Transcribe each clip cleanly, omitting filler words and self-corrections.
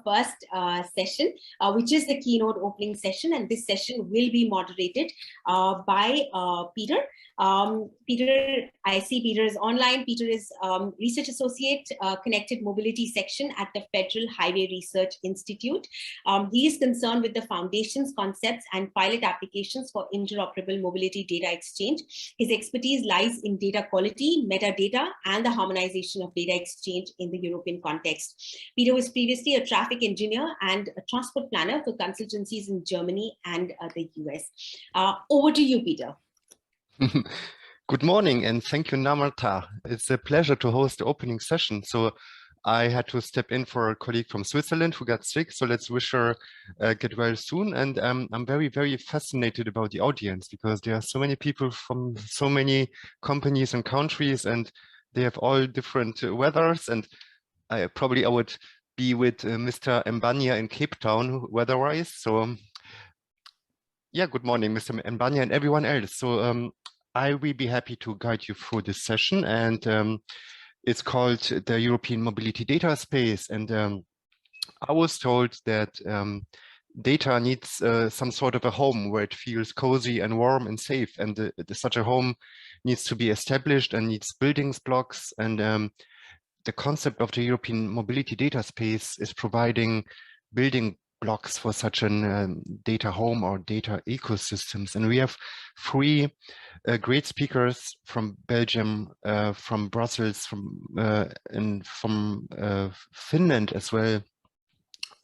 first session, which is the keynote opening session. And this session will be moderated by Peter. Peter, I see Peter is online. Peter is Research Associate, Connected Mobility Section at the Federal Highway Research Institute. He is concerned with the foundations, concepts, and pilot applications for interoperable mobility data exchange. His expertise lies in data quality, metadata, and the harmonization of data exchange in the European context. Peter was previously a traffic engineer and a transport planner for consultancies in Germany and the US. Over to you, Peter. Good morning, and thank you, Namrata. It's a pleasure to host the opening session. So I had to step in for a colleague from Switzerland who got sick. So let's wish her get well soon. And I'm very, very fascinated about the audience because there are so many people from so many companies and countries, and they have all different weathers. And I would be with Mr. Mbanya in Cape Town weather-wise. So yeah, good morning, Mr. Mbanya and everyone else. So I will be happy to guide you through this session, and it's called the European Mobility Data Space. And I was told that data needs some sort of a home where it feels cozy and warm and safe, and such a home needs to be established and needs building blocks. And the concept of the European Mobility Data Space is providing building blocks for such a data home or data ecosystems. And we have three great speakers from Belgium, from Brussels, and from Finland as well.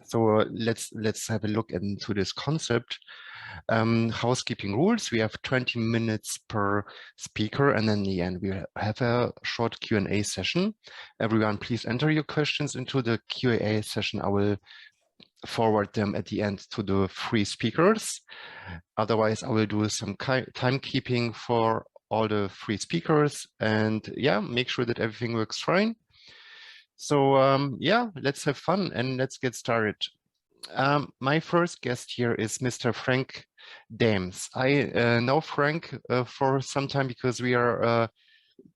So let's have a look into this concept. Housekeeping rules: we have 20 minutes per speaker, and then in the end we have a short Q&A session. Everyone, please enter your questions into the Q&A session. I will forward them at the end to the three speakers. Otherwise, I will do some timekeeping for all the three speakers, and yeah, make sure that everything works fine. So yeah, let's have fun and let's get started. My first guest here is Mr. Frank Daems. I know Frank for some time because we are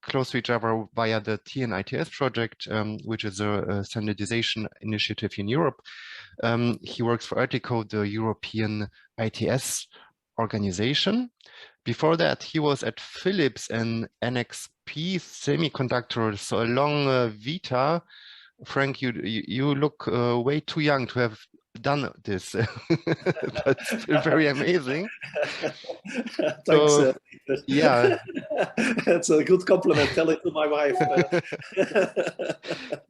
close to each other via the TINIS project, which is a standardization initiative in Europe. He works for ERTICO, the European ITS organization. Before that, he was at Philips and NXP Semiconductors, so a long vita. Frank, you look way too young to have done this, but still very amazing. Thanks. So, yeah, that's a good compliment. Tell it to my wife.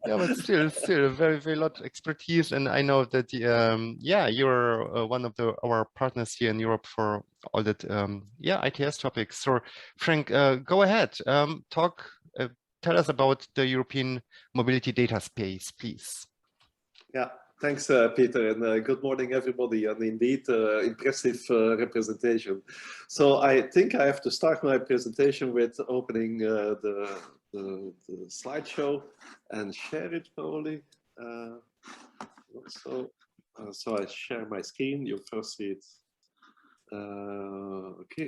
Yeah, but still very, very lot of expertise, and I know that yeah, you're one of our partners here in Europe for all that yeah, ITS topics. So Frank, go ahead, tell us about the European Mobility Data Space, please. Yeah. Thanks, Peter, and good morning, everybody. And indeed, impressive representation. So I think I have to start my presentation with opening the slideshow and share it probably. So I share my screen. You first see it. Okay.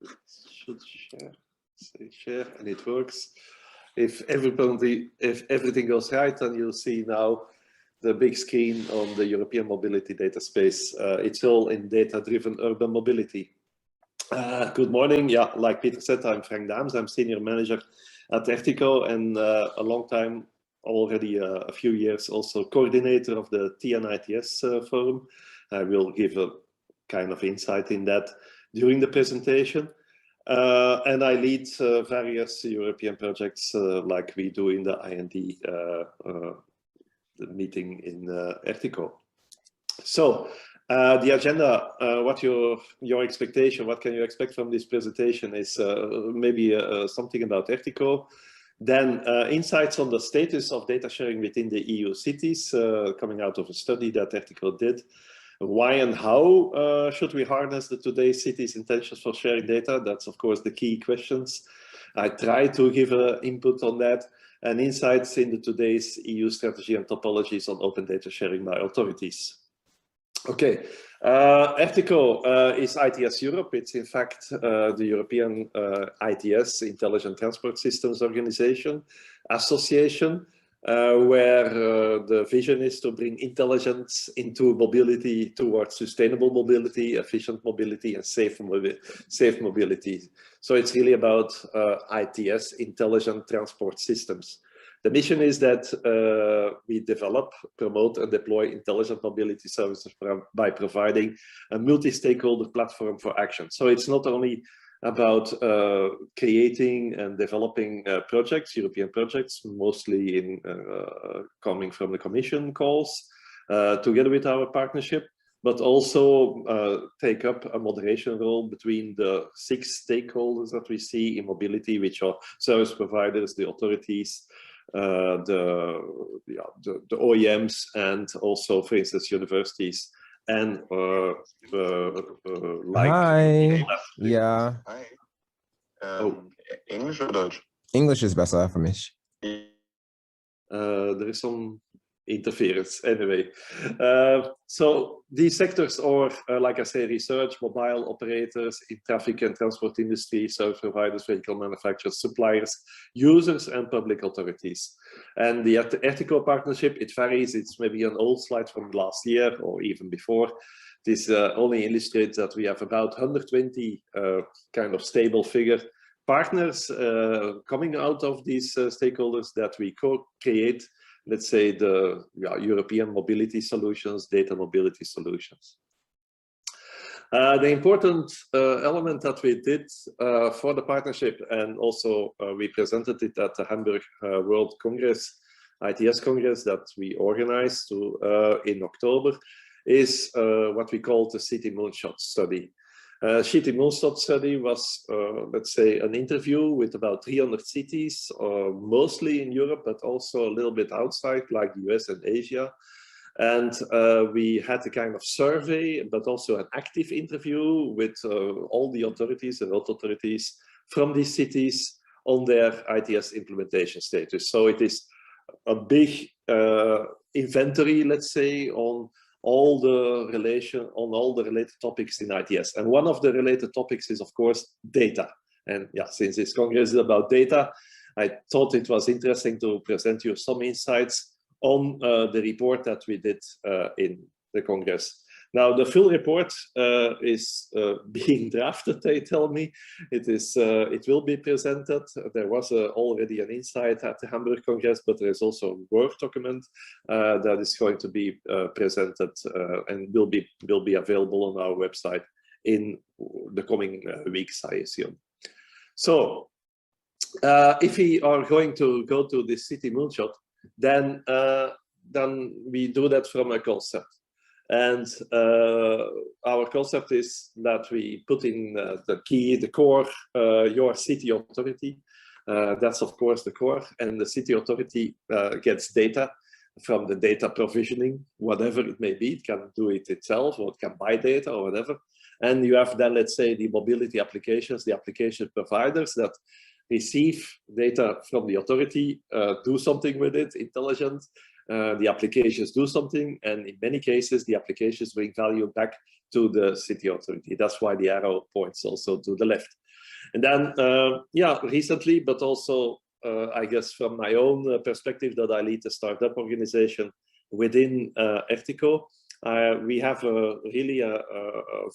It should share. Say share, and it works. If everything goes right, then you'll see now the big screen on the European Mobility Data Space. It's all in data-driven urban mobility. Good morning. Yeah, like Peter said, I'm Frank Daems. I'm Senior Manager at ERTICO, and a long time, already a few years, also coordinator of the TINIS forum. I will give a kind of insight in that during the presentation. And I lead various European projects like we do in the IND the meeting in ERTICO. So the agenda, what your expectation, what can you expect from this presentation is maybe something about ERTICO, then insights on the status of data sharing within the EU cities, coming out of a study that ERTICO did. Why and how should we harness the today's cities' intentions for sharing data? That's, of course, the key questions. I try to give input on that, and insights into today's EU strategy and topologies on open data sharing by authorities. Okay, ERTICO is ITS Europe. It's in fact the European ITS, Intelligent Transport Systems Organization Association. where the vision is to bring intelligence into mobility towards sustainable mobility, efficient mobility, and safe mobility. So it's really about ITS, intelligent transport systems. The mission is that we develop, promote, and deploy intelligent mobility services by providing a multi-stakeholder platform for action. So it's not only about creating and developing projects, European projects, mostly in coming from the Commission calls, together with our partnership, but also take up a moderation role between the 6 stakeholders that we see in mobility, which are service providers, the authorities, the OEMs, and also, for instance, universities. And like hi. Yeah. Hi. English or Dutch? English is better for mich. There is some interference anyway. So these sectors are, like I say, research, mobile operators in traffic and transport industry, service providers, vehicle manufacturers, suppliers, users, and public authorities. And the ERTICO partnership, it varies. It's maybe an old slide from last year or even before. This only illustrates that we have about 120 kind of stable figure partners coming out of these stakeholders that we co-create, let's say, the European mobility solutions, data mobility solutions. The important element that we did for the partnership, and also we presented it at the Hamburg World Congress, ITS Congress that we organized in October, is what we call the City Moonshot study. City Moonshot study was, let's say, an interview with about 300 cities, mostly in Europe, but also a little bit outside, like the US and Asia. And we had a kind of survey, but also an active interview with all the authorities and health authorities from these cities on their ITS implementation status. So it is a big inventory, let's say, on all the related topics in ITS. And one of the related topics is, of course, data. And yeah, since this Congress is about data, I thought it was interesting to present you some insights on the report that we did in the Congress. Now, the full report is being drafted, they tell me. It will be presented. There was already an insight at the Hamburg Congress, but there is also a Word document that is going to be presented and will be available on our website in the coming weeks, I assume. So, if we are going to go to this City Moonshot, then we do that from a concept. And our concept is that we put in the core, your city authority. That's of course the core, and the city authority gets data from the data provisioning, whatever it may be. It can do it itself, or it can buy data or whatever. And you have then, let's say, the mobility applications, the application providers that receive data from the authority, do something with it, intelligent. The applications do something, and in many cases, the applications bring value back to the city authority. That's why the arrow points also to the left. And then, yeah, recently, but also, I guess from my own perspective that I lead a startup organization within ERTICO, we have really a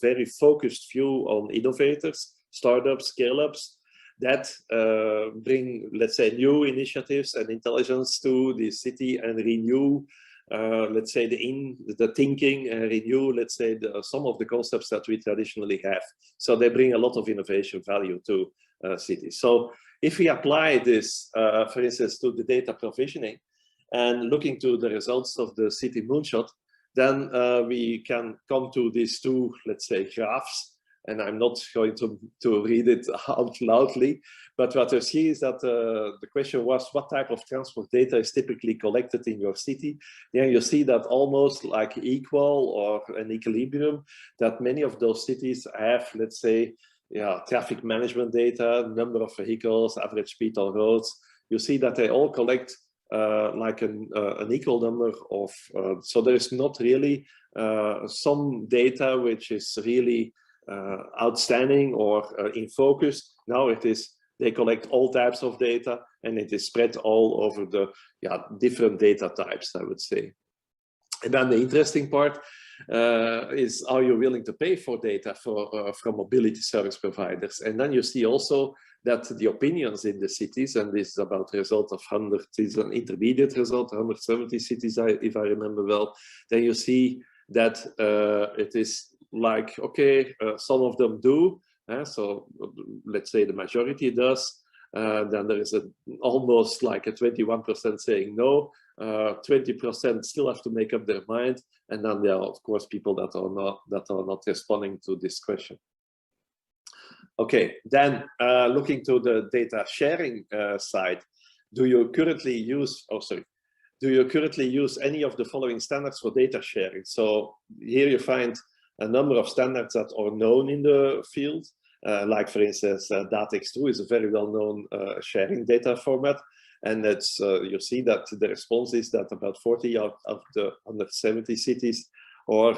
very focused view on innovators, startups, scale-ups, that bring, let's say, new initiatives and intelligence to the city and renew, let's say, the thinking and renew, let's say, some of the concepts that we traditionally have. So they bring a lot of innovation value to cities. So if we apply this, for instance, to the data provisioning and looking to the results of the City Moonshot, then we can come to these two, let's say, graphs. And I'm not going to read it out loudly, but what you see is that the question was, what type of transport data is typically collected in your city? Yeah, you see that almost like equal or an equilibrium, that many of those cities have, let's say, yeah, traffic management data, number of vehicles, average speed on roads. You see that they all collect like an equal number of, so there is not really some data which is really outstanding or in focus. Now it is, they collect all types of data, and it is spread all over the different data types, I would say. And then the interesting part is, are you willing to pay for data from mobility service providers? And then you see also that the opinions in the cities, and this is about the result of 100, is an intermediate result, 170 cities, if I remember well, then you see that it is like, okay, some of them do, so let's say the majority does, then there is almost like a 21% saying no, 20% still have to make up their mind, and then there are of course people that are not responding to this question. Okay, then looking to the data sharing side, do you currently use any of the following standards for data sharing? So here you find a number of standards that are known in the field, like for instance, DATEX2 is a very well-known sharing data format, and it's you see that the response is that about 40 out of the 170 cities are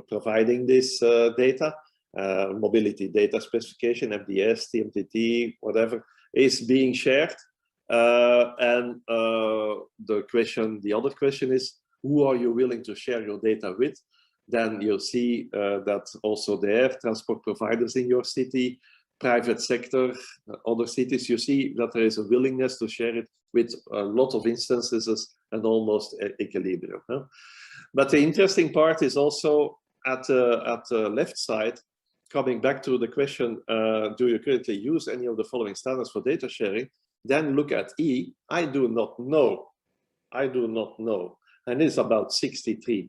providing this data. Mobility data specification, MDS, TMTT, whatever, is being shared. And the other question is, who are you willing to share your data with? Then you'll see that also there, transport providers in your city, private sector, other cities, you see that there is a willingness to share it with a lot of instances and almost equilibrium. But the interesting part is also at the left side, coming back to the question, do you currently use any of the following standards for data sharing? Then look at E, I do not know. I do not know. And it's about 63.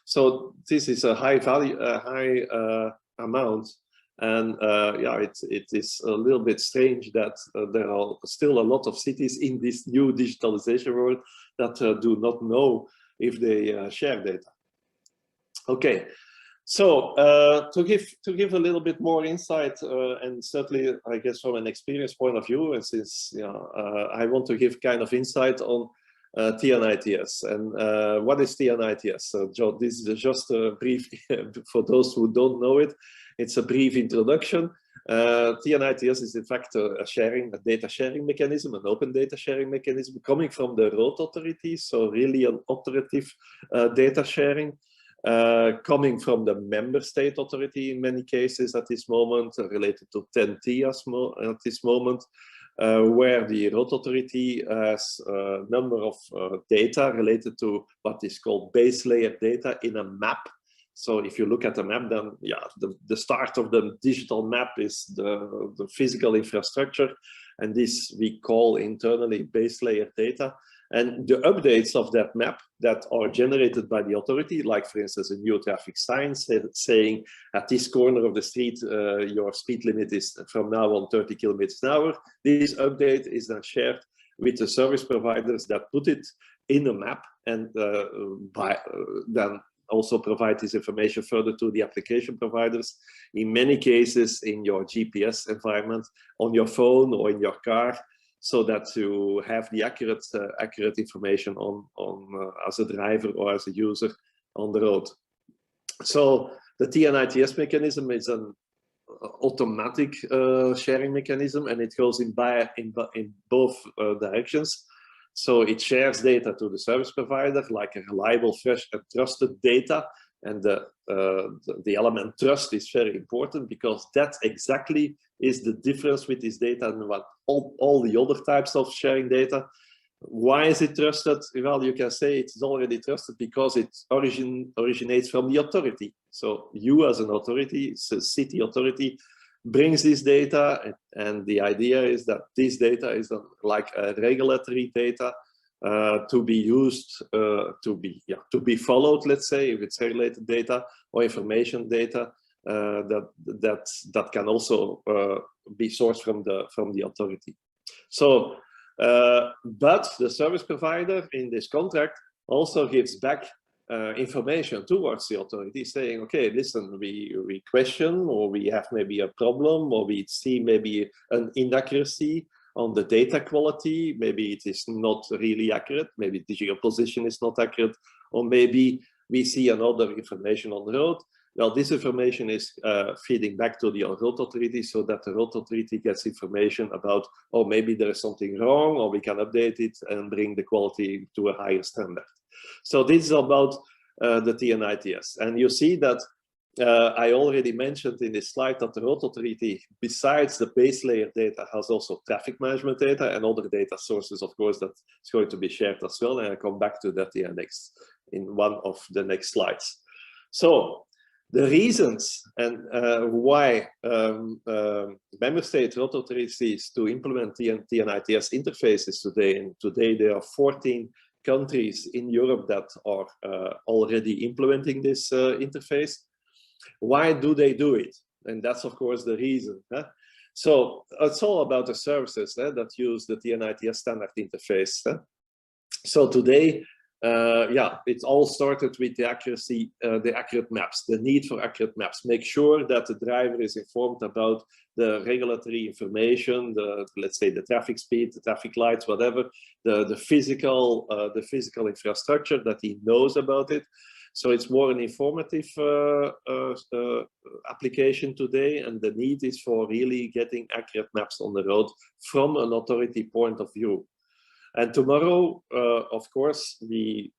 So this is a high value, high amount. And yeah, it is a little bit strange that there are still a lot of cities in this new digitalization world that do not know if they share data. Okay. So to give a little bit more insight, and certainly I guess from an experience point of view, and since I want to give kind of insight on TINIS. And what is TINIS? So Joe, this is just a brief, for those who don't know it, it's a brief introduction. TINIS is in fact a data sharing mechanism, an open data sharing mechanism coming from the road authorities, so really an authoritative data sharing. Coming from the member state authority in many cases at this moment, related to TEN-T at this moment, where the road authority has a number of data related to what is called base layer data in a map. So if you look at the map, then yeah, the start of the digital map is the physical infrastructure, and this we call internally base layer data. And the updates of that map that are generated by the authority, like for instance a new traffic sign saying at this corner of the street your speed limit is from now on 30 kilometers an hour. This update is then shared with the service providers that put it in a map, and then also provide this information further to the application providers. In many cases in your GPS environment, on your phone or in your car, so that you have the accurate information on as a driver or as a user on the road. So the TINIS mechanism is an automatic sharing mechanism, and it goes in both directions. So it shares data to the service provider, like a reliable, fresh, and trusted data. And the element trust is very important, because that exactly is the difference with this data and what all the other types of sharing data. Why is it trusted? Well, you can say it's already trusted because it originates from the authority. So you as an authority, so city authority, brings this data, and the idea is that this data is like a regulatory data to be used, to be followed, let's say, if it's regulated data or information data that can also be sourced from the authority. So, but the service provider in this contract also gives back information towards the authority, saying, okay, listen, we question, or we have maybe a problem, or we see maybe an inaccuracy on the data quality, maybe it is not really accurate, maybe the geoposition is not accurate, or maybe we see another information on the road. Well, this information is feeding back to the road authority so that the road authority gets information about, oh, maybe there is something wrong, or we can update it and bring the quality to a higher standard. So this is about the TINIS. And you see that I already mentioned in this slide that the road authority, besides the base layer data, has also traffic management data and other data sources, of course, that's going to be shared as well. And I'll come back to that in one of the next slides. So the reasons and why member state road authorities to implement TINIS interfaces today, and today there are 14 countries in Europe that are already implementing this interface. Why do they do it? And that's of course the reason. So it's all about the services that use the TINIS standard interface. So today, yeah, it all started with the accuracy, the accurate maps, the need for accurate maps. Make sure that the driver is informed about the regulatory information, let's say the traffic speed, the traffic lights, whatever, the physical infrastructure, that he knows about it. So it's more an informative application today, and the need is for really getting accurate maps on the road from an authority point of view. And tomorrow, of course, we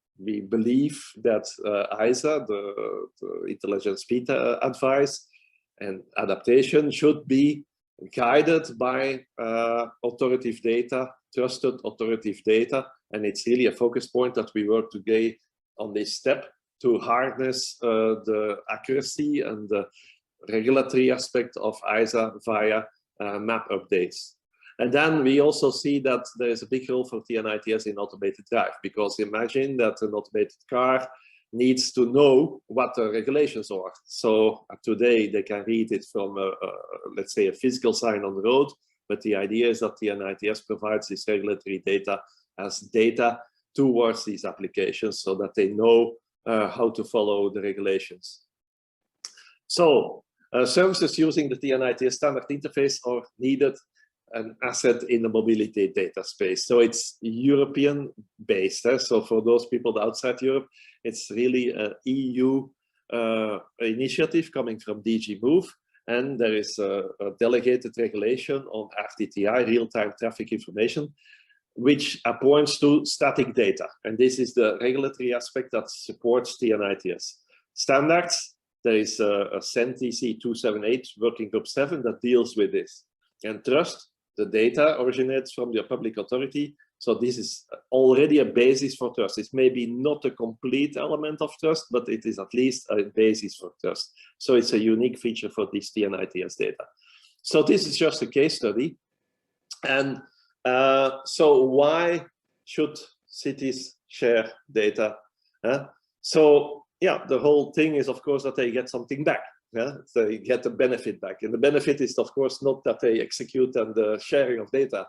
believe that ISA, the intelligent speed advice and adaptation, should be guided by authoritative data, trusted authoritative data. And it's really a focus point that we work today on this step to harness the accuracy and the regulatory aspect of ISA via map updates. And then we also see that there is a big role for TINIS in automated drive, because imagine that an automated car needs to know what the regulations are. So today they can read it from, let's say, a physical sign on the road, but the idea is that TINIS provides this regulatory data as data towards these applications so that they know how to follow the regulations. So services using the TINIS standard interface are needed, an asset in the mobility data space. So it's European based. So for those people outside Europe, it's really an EU initiative coming from DG Move. And there is a delegated regulation on RTTI, real-time traffic information, which points to static data. And this is the regulatory aspect that supports TINIS. Standards, there is a CNECT 278 working group 7 that deals with this. And trust, the data originates from the public authority. So this is already a basis for trust. It's maybe not a complete element of trust, but it is at least a basis for trust. So it's a unique feature for this TINIS data. So this is just a case study. And so why should cities share data? So yeah, the whole thing is, of course, that they get something back. Yeah, they get the benefit back, and the benefit is, of course, not that they execute and the sharing of data.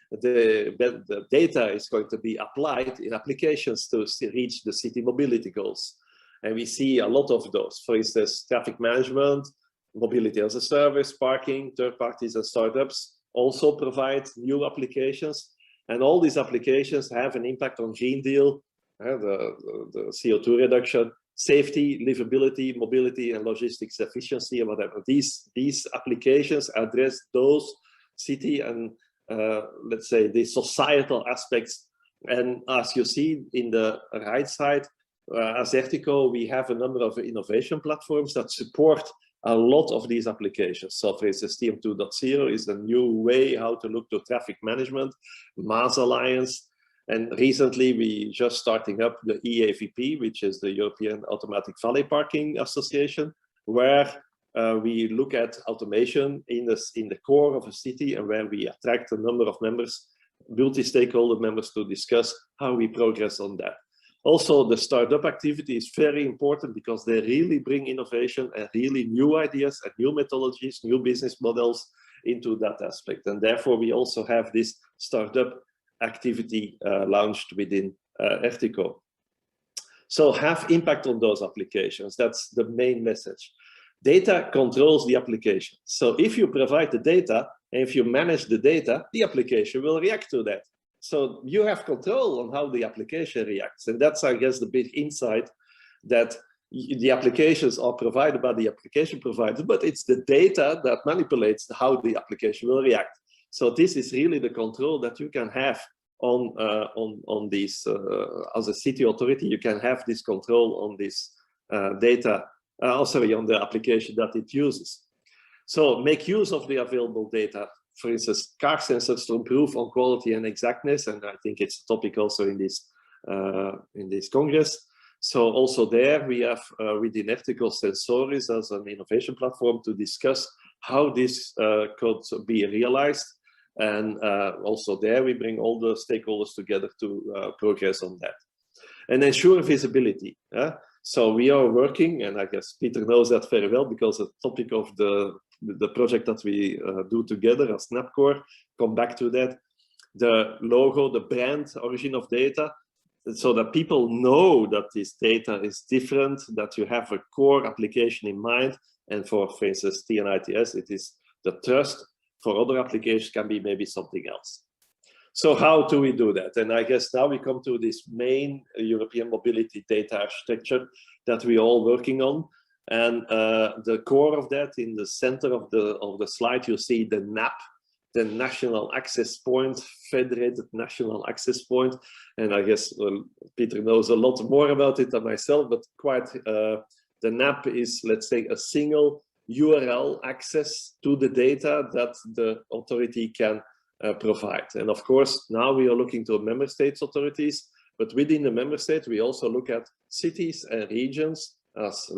The data is going to be applied in applications to reach the city mobility goals, and we see a lot of those. For instance, traffic management, mobility as a service, parking, third parties and startups also provide new applications, and all these applications have an impact on Green Deal, the CO2 reduction, safety, livability, mobility, and logistics efficiency, and whatever. These applications address those city and let's say the societal aspects. And as you see in the right side, as ERTICO, we have a number of innovation platforms that support a lot of these applications. So for instance, TM 2.0 is a new way how to look to traffic management, Mass Alliance. And recently, we just starting up the EAVP, which is the European Automatic Valet Parking Association, where we look at automation in the core of a city, and where we attract a number of members, multi-stakeholder members, to discuss how we progress on that. Also, the startup activity is very important because they really bring innovation and really new ideas and new methodologies, new business models into that aspect. And therefore, we also have this startup activity launched within ERTICO. So have impact on those applications. That's the main message. Data controls the application. So if you provide the data, and if you manage the data, the application will react to that. So you have control on how the application reacts. And that's, I guess, the big insight, that the applications are provided by the application provider, but it's the data that manipulates how the application will react. So this is really the control that you can have on these, as a city authority, you can have this control on this data, on the application that it uses. So make use of the available data, for instance, car sensors to improve on quality and exactness, and I think it's a topic also in this Congress. So also there we have within ERTICO Sensoris as an innovation platform to discuss how this could be realized. And also there we bring all the stakeholders together to progress on that. And ensure visibility. So we are working, and I guess Peter knows that very well because the topic of the project that we do together as NAPCore, come back to that, the logo, the brand, origin of data, so that people know that this data is different, that you have a core application in mind. And for instance, TINIS, it is the trust. For other applications can be maybe something else. So how do we do that? And I guess now we come to this main European mobility data architecture that we're all working on. And the core of that, in the center of the slide, you see the NAP, the National Access Point, Federated National Access Point. And I guess Peter knows a lot more about it than myself, but quite the NAP is, let's say, a single URL access to the data that the authority can provide. And of course, now we are looking to member states authorities, but within the member state, we also look at cities and regions as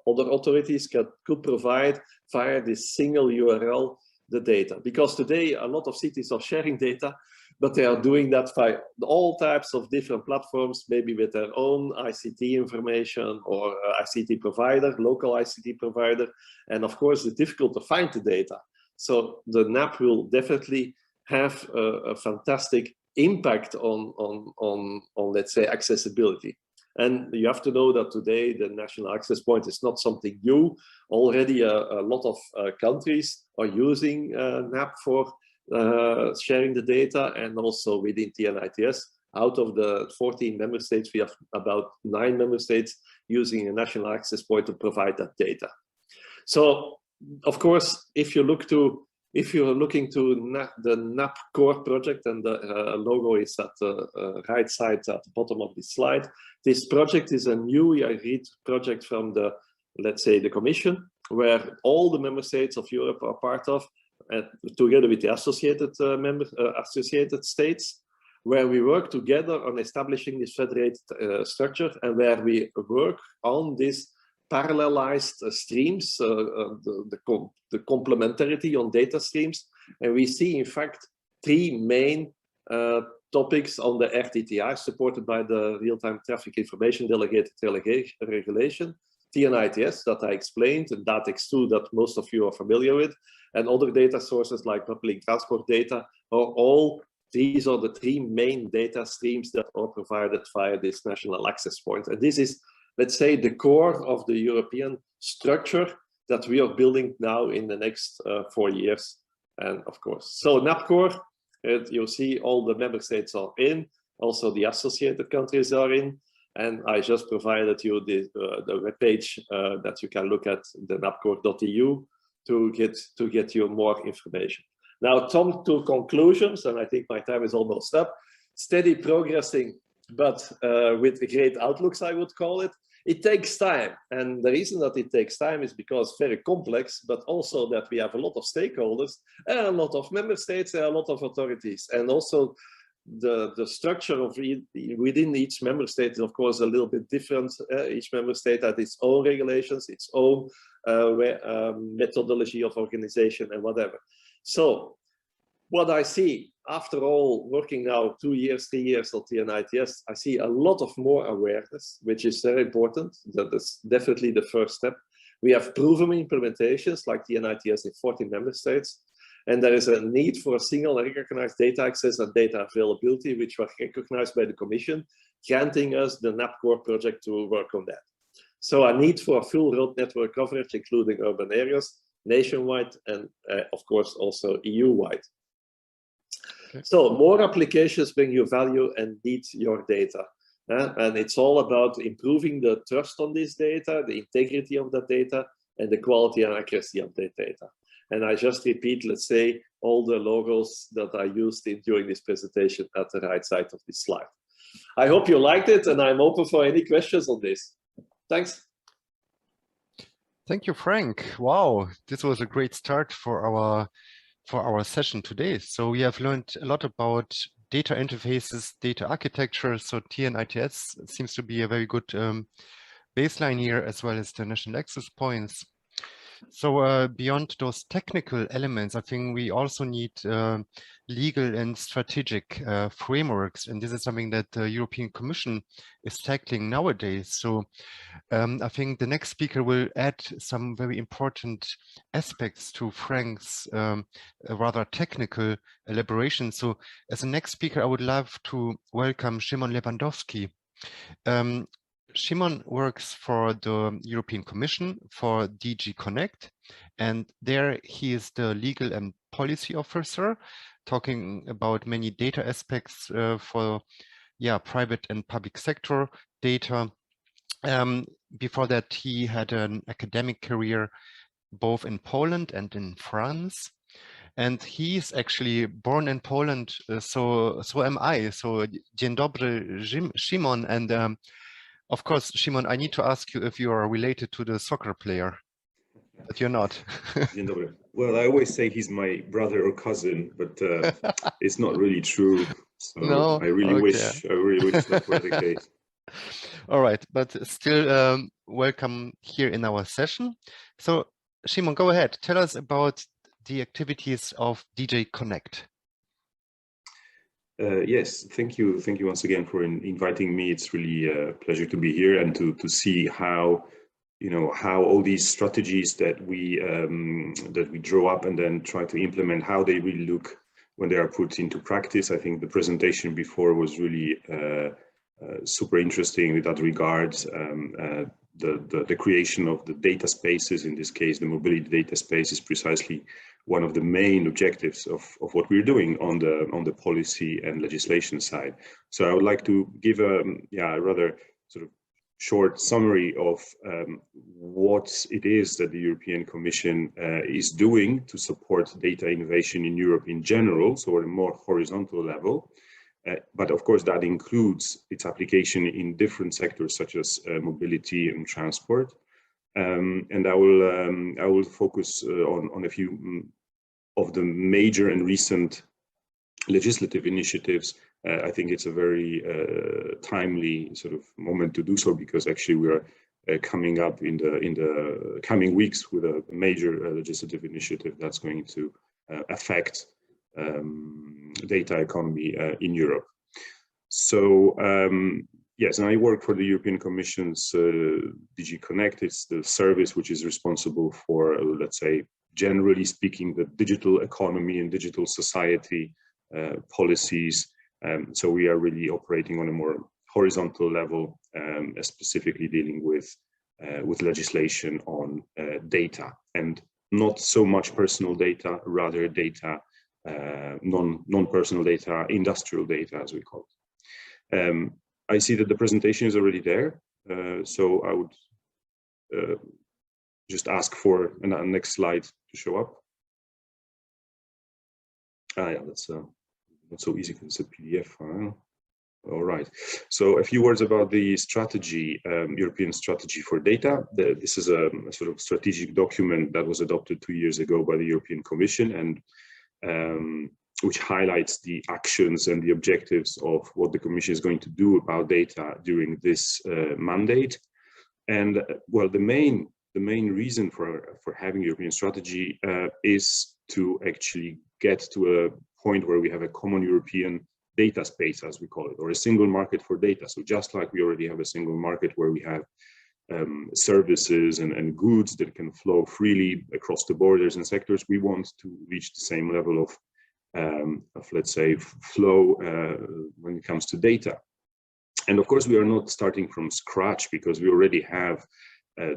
other authorities could provide via this single URL the data. Because today, a lot of cities are sharing data, but they are doing that via all types of different platforms, maybe with their own ICT information or ICT provider, local ICT provider. And of course, it's difficult to find the data. So the NAP will definitely have a fantastic impact on, let's say, accessibility. And you have to know that today the National Access Point is not something new. Already a lot of countries are using NAP for sharing the data, and also within TINIS. Out of the 14 member states, we have about 9 member states using a National Access Point to provide that data. So, of course, if you're looking to the NAP core project, and the logo is at the right side at the bottom of this slide, this project is a new EIREAD project from the, let's say, the Commission, where all the member states of Europe are part of, together with the associated states, where we work together on establishing this federated structure, and where we work on this parallelized streams, the complementarity on data streams. And we see, in fact, 3 main topics on the RTTI, supported by the Real-Time Traffic Information Delegated Regulation, TINIS that I explained, and DATEX2 that most of you are familiar with, and other data sources like public transport data. These are the 3 main data streams that are provided via this National Access Point. And this is, let's say, the core of the European structure that we are building now in the next 4 years. And of course, so NAPCore, you see all the member states are in, also the associated countries are in. And I just provided you the webpage that you can look at, the napcore.eu, to get you more information. Now, come to conclusions, and I think my time is almost up. Steady progressing, but with great outlooks, I would call it. It takes time, and the reason that it takes time is because very complex, but also that we have a lot of stakeholders and a lot of member states and a lot of authorities, and also the structure of within each member state is of course a little bit different. Each member state has its own regulations, its own methodology of organization and whatever. So what I see after all, working now 2 years, 3 years at TINIS, I see a lot of more awareness, which is very important. That is definitely the first step. We have proven implementations like TINIS in 14 member states. And there is a need for a single recognized data access and data availability, which was recognized by the Commission, granting us the NAPCore project to work on that. So a need for a full road network coverage, including urban areas, nationwide, and of course also EU-wide. Okay. So more applications bring you value and need your data. And it's all about improving the trust on this data, the integrity of that data, and the quality and accuracy of that data. And I just repeat, let's say, all the logos that I used during this presentation at the right side of this slide. I hope you liked it, and I'm open for any questions on this. Thanks. Thank you, Frank. Wow, this was a great start for our session today. So we have learned a lot about data interfaces, data architecture. So TNITS seems to be a very good baseline here, as well as the national access points. So beyond those technical elements, I think we also need legal and strategic frameworks. And this is something that the European Commission is tackling nowadays. So I think the next speaker will add some very important aspects to Frank's rather technical elaboration. So as the next speaker, I would love to welcome Szymon Lewandowski. Szymon works for the European Commission for DG CONNECT, and there he is the legal and policy officer, talking about many data aspects for private and public sector data. Before that, he had an academic career both in Poland and in France. And he's actually born in Poland, so am I. So dzień dobry, Szymon. And of course, Szymon, I need to ask you if you are related to the soccer player, but you're not. Dzień dobry. Well, I always say he's my brother or cousin, but it's not really true. So no? I really wish that were the case. All right, but still welcome here in our session. So Szymon, go ahead. Tell us about the activities of DG CONNECT. Yes, thank you once again for inviting me. It's really a pleasure to be here and to see how how all these strategies that we draw up and then try to implement, how they really look when they are put into practice. I think the presentation before was really super interesting in that regard. The creation of the data spaces, in this case, the mobility data space, is precisely one of the main objectives of what we're doing on the policy and legislation side. So I would like to give a rather sort of short summary of what it is that the European Commission is doing to support data innovation in Europe in general, so at a more horizontal level. But of course, that includes its application in different sectors such as mobility and transport. And I will focus on a few of the major and recent legislative initiatives. I think it's a very timely sort of moment to do so, because actually we are coming up in the coming weeks with a major legislative initiative that's going to affect data economy in Europe. So yes, and I work for the European Commission's DG CONNECT. It's the service which is responsible for, let's say, generally speaking, the digital economy and digital society policies. So we are really operating on a more horizontal level, specifically dealing with legislation on data, and not so much personal data, rather data, non-personal data, industrial data, as we call it. I see that the presentation is already there, so I would just ask for a next slide to show up. Yeah, that's not so easy because it's a PDF file. All right, so a few words about the strategy, European strategy for data. This is a sort of strategic document that was adopted 2 years ago by the European Commission, and which highlights the actions and the objectives of what the Commission is going to do about data during this mandate. And well, the main reason for having European strategy is to actually get to a point where we have a common European data space, as we call it, or a single market for data. So just like we already have a single market where we have services and goods that can flow freely across the borders and sectors, we want to reach the same level of let's say, flow when it comes to data. And of course, we are not starting from scratch, because we already have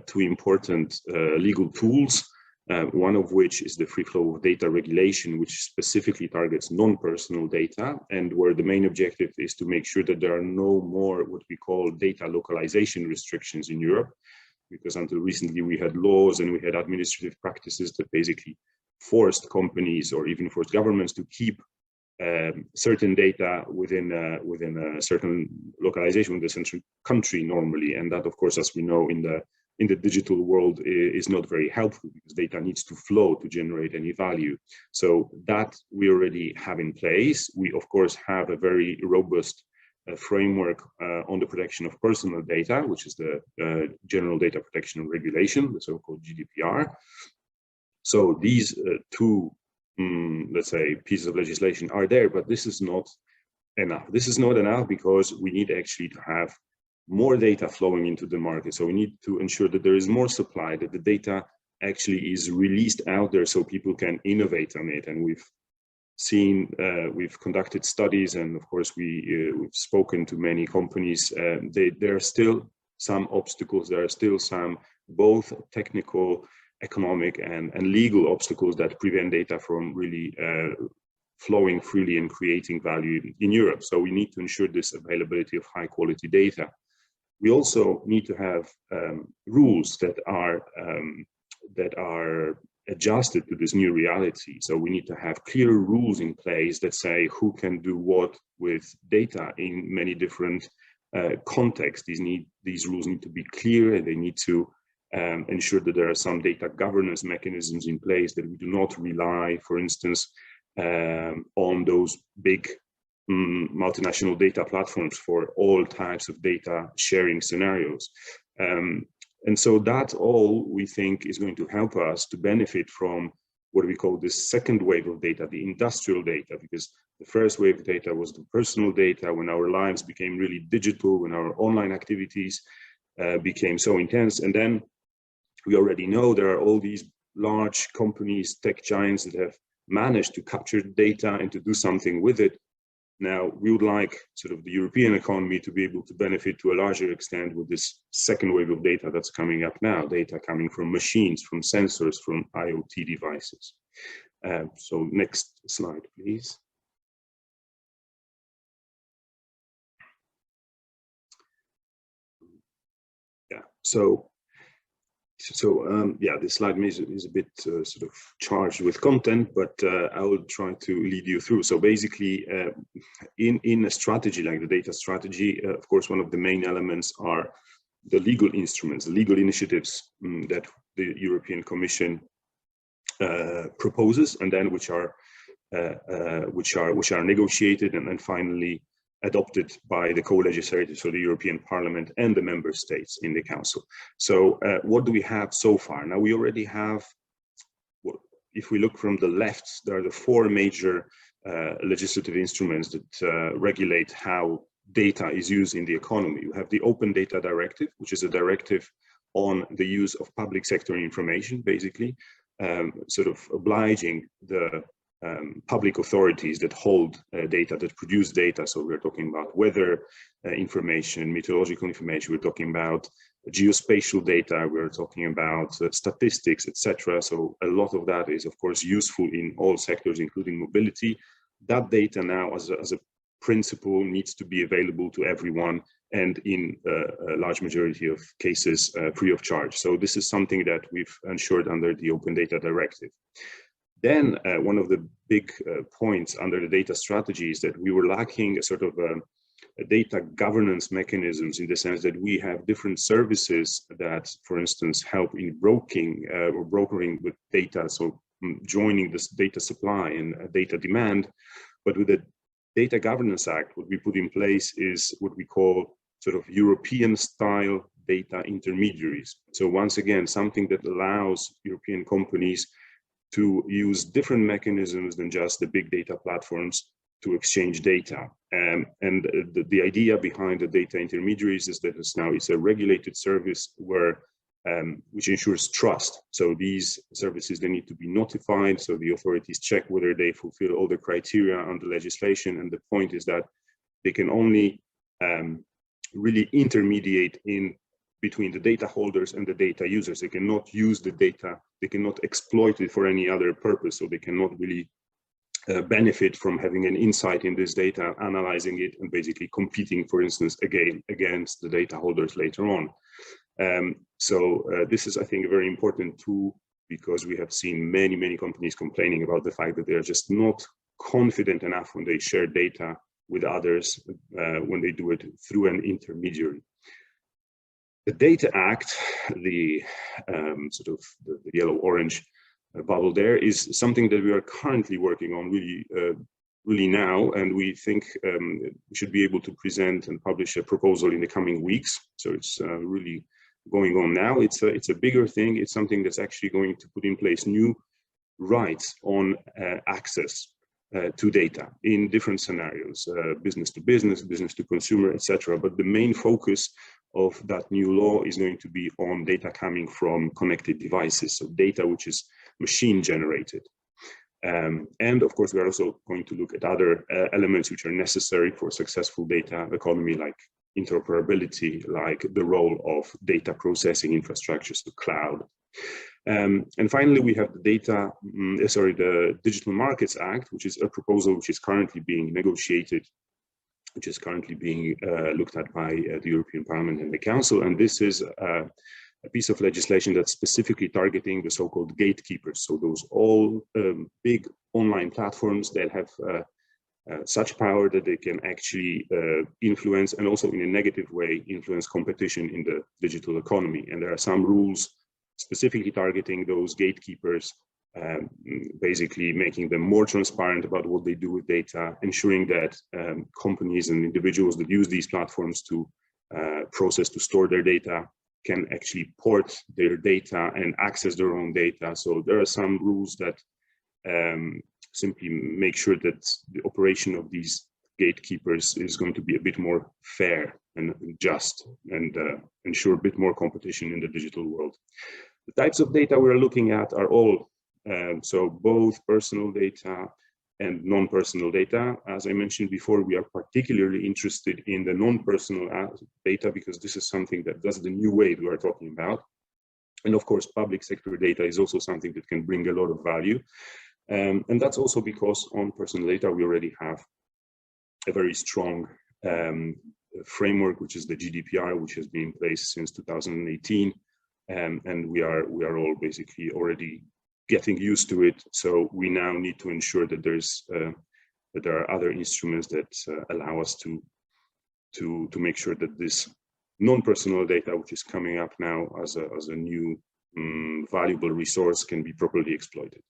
two important legal tools one of which is the free flow of data regulation, which specifically targets non-personal data, and where the main objective is to make sure that there are no more what we call data localization restrictions in Europe, because until recently we had laws and we had administrative practices that basically forced companies or even forced governments to keep certain data within a certain localization within the central country normally, and that, of course, as we know, in the digital world is not very helpful, because data needs to flow to generate any value. So that we already have in place. We, of course, have a very robust framework on the protection of personal data, which is the General Data Protection and Regulation, the so-called GDPR. So these two, let's say, pieces of legislation are there, but this is not enough. This is not enough because we need actually to have more data flowing into the market. So we need to ensure that there is more supply, that the data actually is released out there so people can innovate on it. And we've seen, we've conducted studies, and of course we've spoken to many companies. There are still some obstacles, there are still some both technical, economic and legal obstacles that prevent data from really flowing freely and creating value in Europe. So we need to ensure this availability of high quality data. We also need to have rules that are adjusted to this new reality. So we need to have clear rules in place that say who can do what with data in many different contexts. These rules need to be clear, and they need to ensure that there are some data governance mechanisms in place, that we do not rely, for instance, on those big multinational data platforms for all types of data sharing scenarios. And so that all, we think, is going to help us to benefit from what we call this second wave of data, the industrial data, because the first wave of data was the personal data, when our lives became really digital, when our online activities became so intense. And then we already know there are all these large companies, tech giants, that have managed to capture data and to do something with it. Now, we would like sort of the European economy to be able to benefit to a larger extent with this second wave of data that's coming up now, data coming from machines, from sensors, from IoT devices. So next slide, please. Yeah, so yeah, this slide is a bit sort of charged with content, but I will try to lead you through. So basically, in a strategy like the data strategy, of course, one of the main elements are the legal instruments, the legal initiatives that the European Commission proposes, and then which are negotiated and then finally adopted by the co-legislators, so the European Parliament and the member states in the Council. So what do we have so far? Now, we already have, if we look from the left, there are the four major legislative instruments that regulate how data is used in the economy. You have the Open Data Directive, which is a directive on the use of public sector information, basically, sort of obliging the public authorities that hold data, that produce data. So we're talking about weather information, meteorological information, we're talking about geospatial data, we're talking about statistics, etc. So a lot of that is, of course, useful in all sectors, including mobility. That data now, as a principle, needs to be available to everyone, and in a large majority of cases, free of charge. So this is something that we've ensured under the Open Data Directive. Then one of the big points under the data strategy is that we were lacking a sort of a data governance mechanisms, in the sense that we have different services that, for instance, help in brokering with data, so joining this data supply and data demand. But with the Data Governance Act, what we put in place is what we call sort of European style data intermediaries. So once again, something that allows European companies to use different mechanisms than just the big data platforms to exchange data. And the idea behind the data intermediaries is that it's a regulated service where which ensures trust. So these services, they need to be notified, so the authorities check whether they fulfill all the criteria under legislation. And the point is that they can only really intermediate in between the data holders and the data users. They cannot use the data, they cannot exploit it for any other purpose, so they cannot really benefit from having an insight in this data, analyzing it, and basically competing, for instance, against the data holders later on. This is, I think, a very important tool, because we have seen many companies complaining about the fact that they are just not confident enough when they share data with others, when they do it through an intermediary. The Data Act, the sort of the yellow-orange bubble there, is something that we are currently working on really now, and we think we should be able to present and publish a proposal in the coming weeks. So it's really going on now. It's a bigger thing. It's something that's actually going to put in place new rights on access to data in different scenarios, business to business, business to consumer, etc. But the main focus of that new law is going to be on data coming from connected devices, so data which is machine generated. And of course, we are also going to look at other elements which are necessary for successful data economy, like interoperability, like the role of data processing infrastructures, the cloud. And finally, we have the Digital Markets Act, which is a proposal which is currently being negotiated, which is currently being looked at by the European Parliament and the Council. And this is a piece of legislation that's specifically targeting the so-called gatekeepers. So those all big online platforms that have such power that they can actually influence, and also in a negative way, influence competition in the digital economy. And there are some rules specifically targeting those gatekeepers, basically making them more transparent about what they do with data, ensuring that companies and individuals that use these platforms to process, to store their data, can actually port their data and access their own data. So there are some rules that simply make sure that the operation of these gatekeepers is going to be a bit more fair and just, and ensure a bit more competition in the digital world. The types of data we're looking at are all, so both personal data and non-personal data. As I mentioned before, we are particularly interested in the non-personal data, because this is something that's the new wave we are talking about. And of course, public sector data is also something that can bring a lot of value. And that's also because on personal data, we already have a very strong framework, which is the GDPR, which has been in place since 2018. And we are all basically already getting used to it. So we now need to ensure that that there are other instruments that allow us to make sure that this non-personal data, which is coming up now as a new valuable resource, can be properly exploited.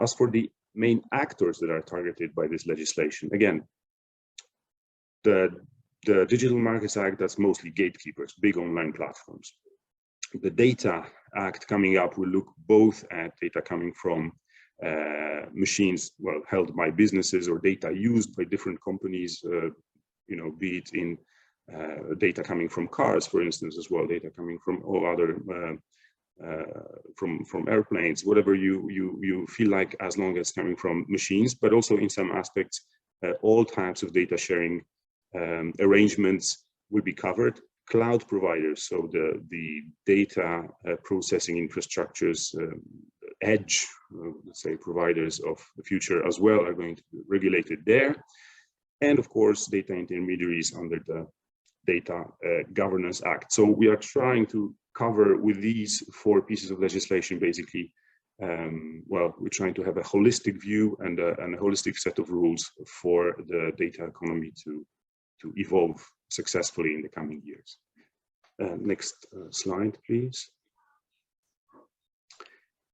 As for the main actors that are targeted by this legislation, again, the Digital Markets Act, that's mostly gatekeepers, big online platforms. The Data Act coming up will look both at data coming from machines, well, held by businesses, or data used by different companies, be it in data coming from cars, for instance, as well, data coming from all other, from airplanes, whatever you feel like, as long as coming from machines, but also in some aspects, all types of data sharing arrangements will be covered. Cloud providers, so the data processing infrastructures, edge, let's say, providers of the future as well, are going to be regulated there. And of course, data intermediaries under the Data Governance Act. So we are trying to cover with these 4 pieces of legislation, basically, well, we're trying to have a holistic view and a holistic set of rules for the data economy to evolve successfully in the coming years. Next slide, please.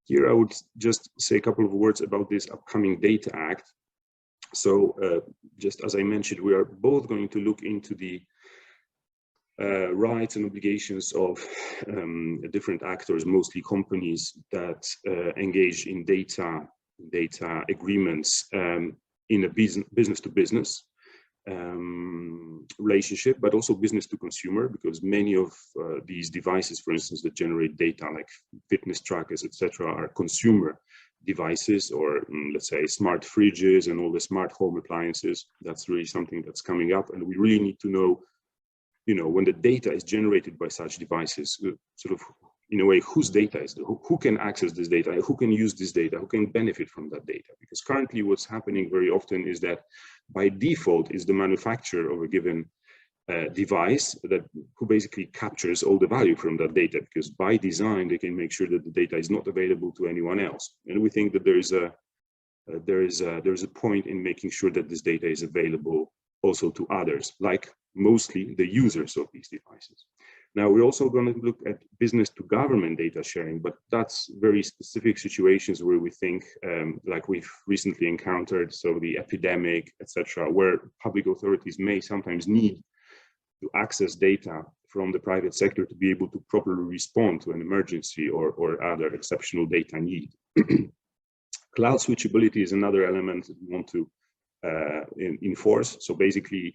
Here I would just say a couple of words about this upcoming Data Act. So just as I mentioned, we are both going to look into the rights and obligations of different actors, mostly companies that engage in data agreements in a business to business relationship, but also business to consumer, because many of these devices, for instance, that generate data like fitness trackers, etc., are consumer devices, or let's say smart fridges and all the smart home appliances. That's really something that's coming up, and we really need to know when the data is generated by such devices, sort of in a way, whose data is it? Who can access this data? Who can use this data? Who can benefit from that data? Because currently what's happening very often is that by default is the manufacturer of a given device who basically captures all the value from that data, because by design they can make sure that the data is not available to anyone else. And we think that there is a point in making sure that this data is available also to others, like mostly the users of these devices. Now we're also going to look at business to government data sharing, but that's very specific situations where we think, like we've recently encountered, so the epidemic, etc., where public authorities may sometimes need to access data from the private sector to be able to properly respond to an emergency or other exceptional data need. Cloud switchability is another element that we want to enforce. So basically,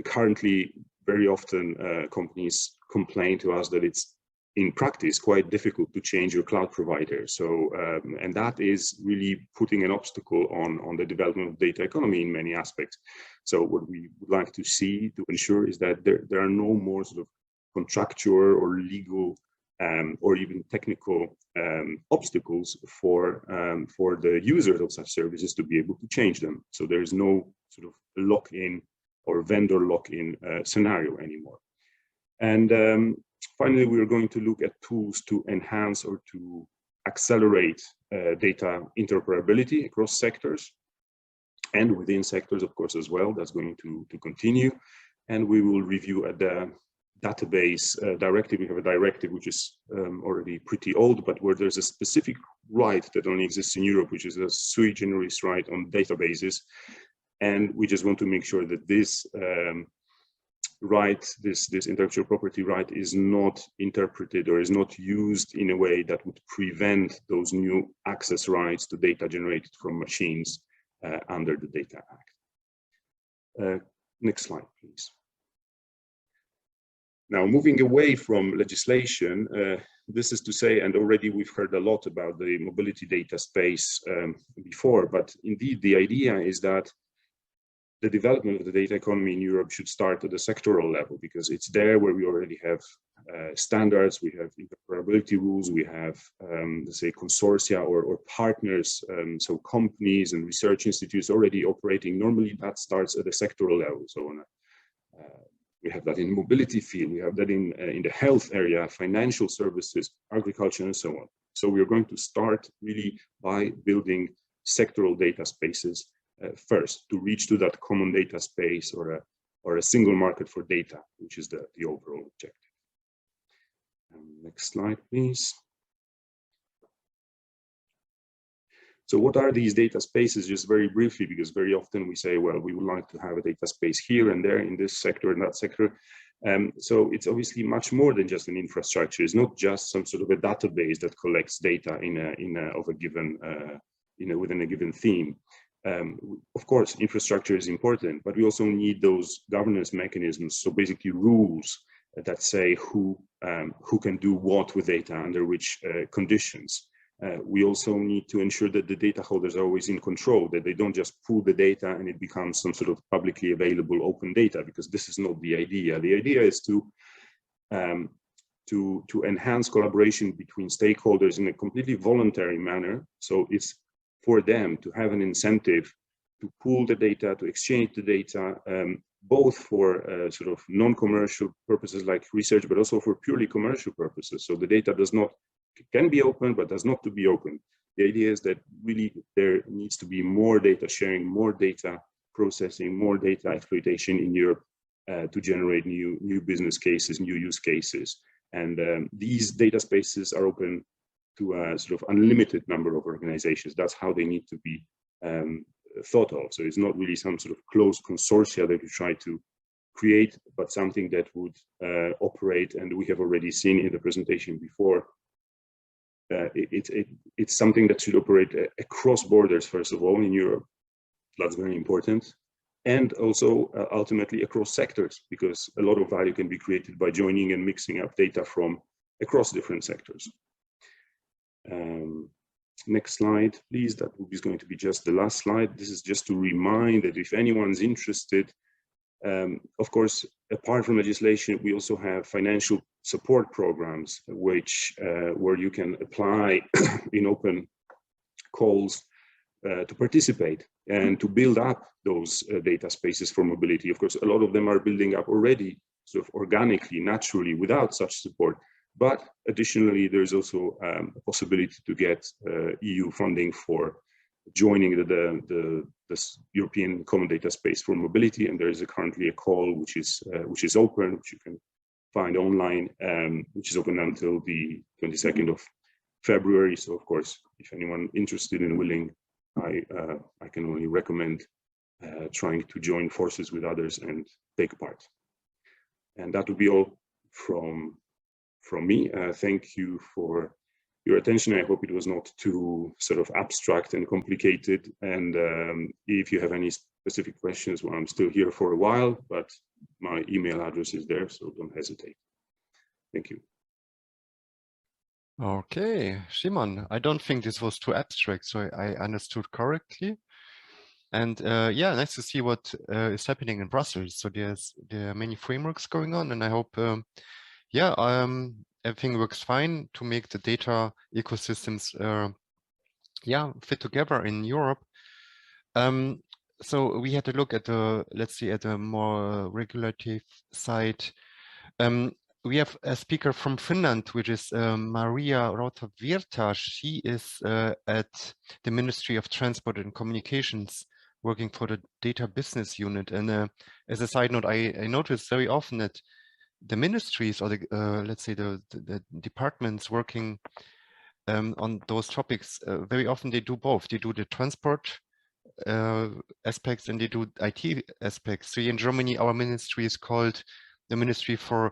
currently, very often companies complain to us that it's in practice quite difficult to change your cloud provider. So, and that is really putting an obstacle on the development of data economy in many aspects. So what we would like to see to ensure is that there are no more sort of contractual or legal or even technical obstacles for the users of such services to be able to change them. So there is no sort of lock-in or vendor lock-in scenario anymore. And finally, we are going to look at tools to enhance or to accelerate data interoperability across sectors and within sectors, of course, as well. That's going to continue. And we will review at the database directive. We have a directive which is already pretty old, but where there's a specific right that only exists in Europe, which is a sui generis right on databases. And we just want to make sure that this right, this intellectual property right, is not interpreted or is not used in a way that would prevent those new access rights to data generated from machines under the Data Act. Next slide, please. Now, moving away from legislation, this is to say, and already we've heard a lot about the mobility data space before, but indeed the idea is that the development of the data economy in Europe should start at the sectoral level, because it's there where we already have standards, we have interoperability rules, we have, let's say, consortia or partners, so companies and research institutes already operating. Normally that starts at the sectoral level. So we have that in the mobility field, we have that in the health area, financial services, agriculture, and so on. So we are going to start really by building sectoral data spaces first, to reach to that common data space or a single market for data, which is the overall objective. Next slide, please. So what are these data spaces? Just very briefly, because very often we say, well, we would like to have a data space here and there in this sector and that sector. So it's obviously much more than just an infrastructure. It's not just some sort of a database that collects data within a given theme. Of course, infrastructure is important, but we also need those governance mechanisms. So basically rules that say who can do what with data under which conditions. We also need to ensure that the data holders are always in control, that they don't just pull the data and it becomes some sort of publicly available open data, because this is not the idea. The idea is to enhance collaboration between stakeholders in a completely voluntary manner. So it's for them to have an incentive to pool the data, to exchange the data, both for sort of non-commercial purposes like research, but also for purely commercial purposes. So the data can be open, but does not to be open. The idea is that really there needs to be more data sharing, more data processing, more data exploitation in Europe to generate new business cases, new use cases. And these data spaces are open to a sort of unlimited number of organizations. That's how they need to be thought of. So it's not really some sort of closed consortia that we try to create, but something that would operate, and we have already seen in the presentation before, it's something that should operate across borders, first of all, in Europe. That's very important. And also ultimately across sectors, because a lot of value can be created by joining and mixing up data from across different sectors. Next slide, please. That is going to be just the last slide. This is just to remind that if anyone's interested, Of course, apart from legislation, we also have financial support programs, which where you can apply in open calls to participate and to build up those data spaces for mobility. Of course, a lot of them are building up already, sort of organically, naturally, without such support. But additionally, there's also a possibility to get EU funding for joining the European Common Data Space for Mobility, and there is currently a call which is open, which you can find online, which is open until the 22nd of February. So, of course, if anyone interested and willing, I can only recommend trying to join forces with others and take part. And that would be all from me. Thank you for your attention. I hope it was not too sort of abstract and complicated. And if you have any specific questions, well, I'm still here for a while, but my email address is there, so don't hesitate. Thank you. Okay, Szymon, I don't think this was too abstract, so I understood correctly. And yeah, nice to see what is happening in Brussels. So there are many frameworks going on, and I hope, yeah, everything works fine to make the data ecosystems, yeah, fit together in Europe. So we had to look at the, let's see, at the more regulative side. We have a speaker from Finland, which is Maria Rautavirta. She is at the Ministry of Transport and Communications, working for the data business unit. And as a side note, I noticed very often that the ministries or the, let's say the departments working on those topics, very often they do both. They do the transport aspects and they do IT aspects. So in Germany, our ministry is called the Ministry for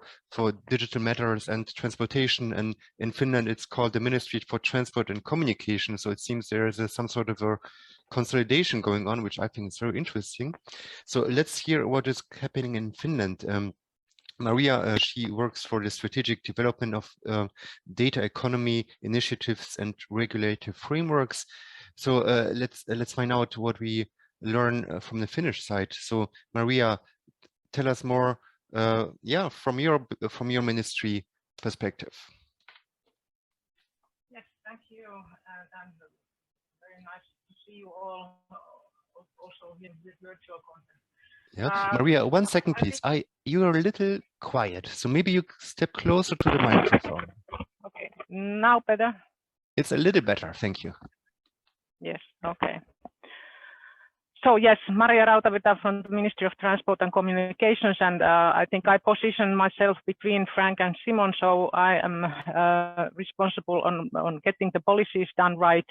Digital Matters and Transportation, and in Finland it's called the Ministry for Transport and Communication. So it seems there is some sort of a consolidation going on, which I think is very interesting. So let's hear what is happening in Finland. Maria, she works for the strategic development of data economy initiatives and regulative frameworks. So let's find out what we learn from the Finnish side. So Maria, tell us more. Yeah, from your ministry perspective. Yes, thank you, and very nice to see you all, also in this virtual content. Yeah, Maria, 1 second, please. You're a little quiet, so maybe you step closer to the microphone. Okay, now better? It's a little better, thank you. Yes, okay. So yes, Maria Rautavirta from the Ministry of Transport and Communications, and I think I position myself between Frank and Szymon, so I am responsible on getting the policies done right,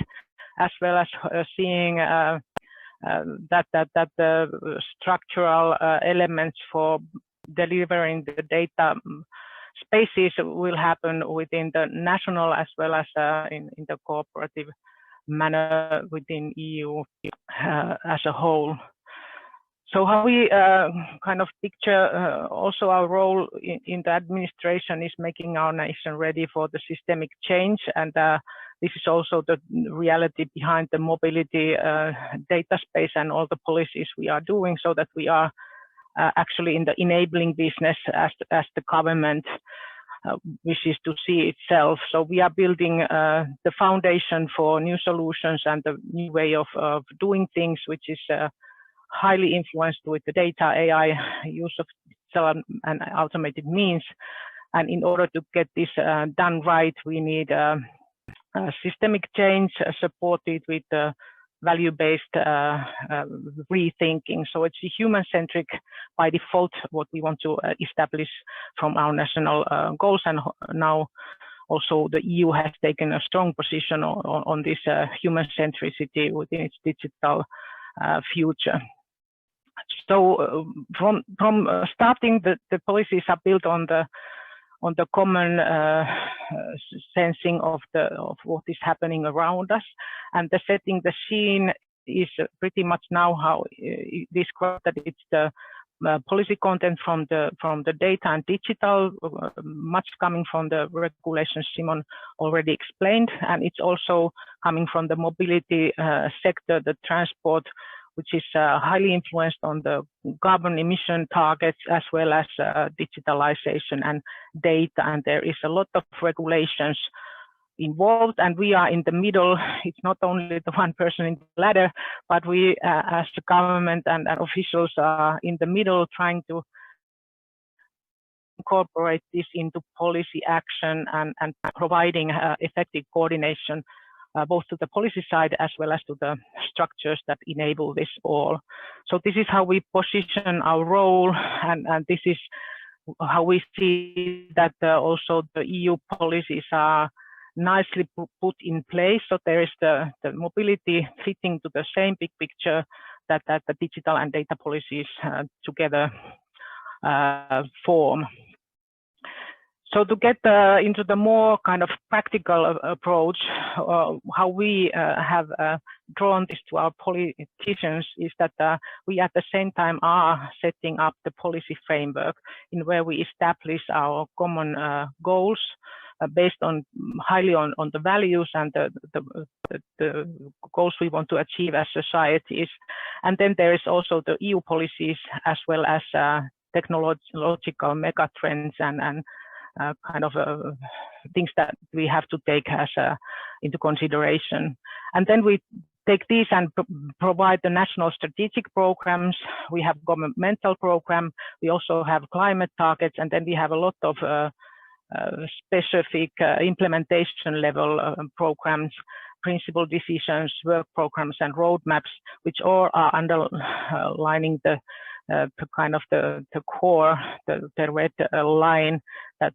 as well as seeing that the structural elements for delivering the data spaces will happen within the national as well as in the cooperative manner within EU as a whole. So how we kind of picture also our role in the administration is making our nation ready for the systemic change, and this is also the reality behind the mobility data space and all the policies we are doing, so that we are actually in the enabling business as the government wishes to see itself. So we are building the foundation for new solutions and the new way of doing things, which is highly influenced with the data, AI, use of digital and automated means. And in order to get this done right, we need systemic change supported with value-based rethinking. So it's human-centric by default, what we want to establish from our national goals. And now also the EU has taken a strong position on this human centricity within its digital future. So from starting, the policies are built on the common sensing of what is happening around us, and the setting the scene is pretty much now how it described that it's the policy content from the data and digital, much coming from the regulations Szymon already explained, and it's also coming from the mobility sector, the transport, which is highly influenced on the carbon emission targets as well as digitalization and data. And there is a lot of regulations involved, and we are in the middle. It's not only the one person in the ladder, but we as the government and officials are in the middle trying to incorporate this into policy action and providing effective coordination both to the policy side as well as to the structures that enable this all. So this is how we position our role, and this is how we see that also the EU policies are nicely put in place. So there is the mobility fitting to the same big picture that the digital and data policies together form. So to get into the more kind of practical approach, how we have drawn this to our politicians is that we at the same time are setting up the policy framework in where we establish our common goals based on highly on the values and the goals we want to achieve as societies. And then there is also the EU policies as well as technological mega trends and kind of things that we have to take as into consideration. And then we take these and provide the national strategic programs. We have governmental program. We also have climate targets, and then we have a lot of specific implementation level programs, principal decisions, work programs, and roadmaps, which all are underlining the kind of the core, the red line that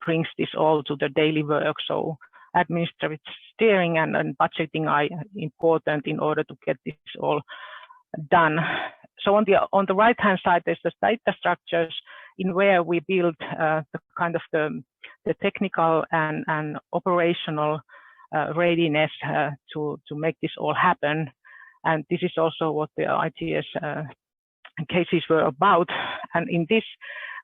brings this all to the daily work. So administrative steering and budgeting are important in order to get this all done. So on the right hand side, there's the data structures in where we build the kind of the technical and operational readiness to make this all happen. And this is also what the ITS cases were about. And in this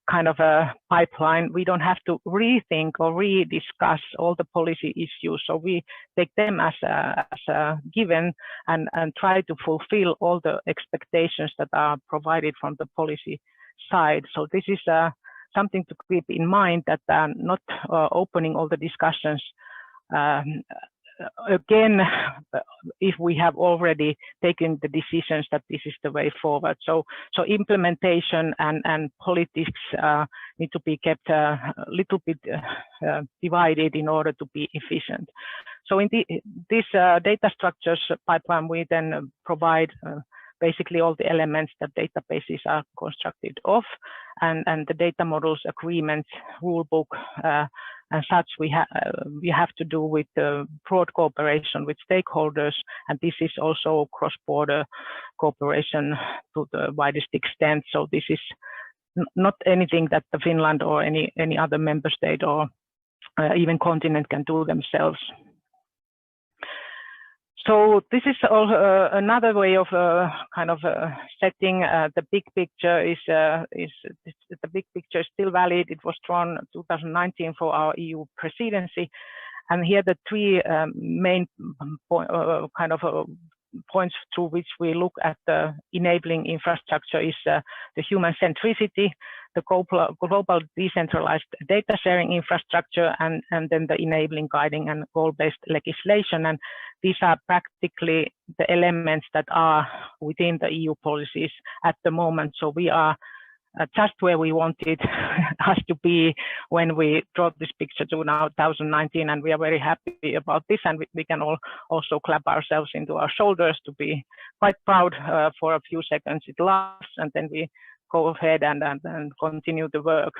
kind of a pipeline, we don't have to rethink or rediscuss all the policy issues. So we take them as a given and try to fulfill all the expectations that are provided from the policy side. So this is something to keep in mind, that not opening all the discussions again, if we have already taken the decisions that this is the way forward. So implementation and politics need to be kept a little bit divided in order to be efficient. So in this data structures pipeline, we then provide basically all the elements that databases are constructed of, and the data models, agreements, rule book, and such we have to do with broad cooperation with stakeholders, and this is also cross-border cooperation to the widest extent. So this is not anything that the Finland or any other member state or even continent can do themselves. So this is also another way of kind of setting the big picture. The big picture is still valid. It was drawn 2019 for our EU presidency, and here the three main points through which we look at the enabling infrastructure is the human-centricity, the global decentralized data sharing infrastructure, and then the enabling, guiding, and goal-based legislation. And these are practically the elements that are within the EU policies at the moment. So we are just where we wanted us to be when we brought this picture to now 2019, and we are very happy about this, and we can all also clap ourselves into our shoulders to be quite proud for a few seconds it lasts, and then we go ahead and continue the work.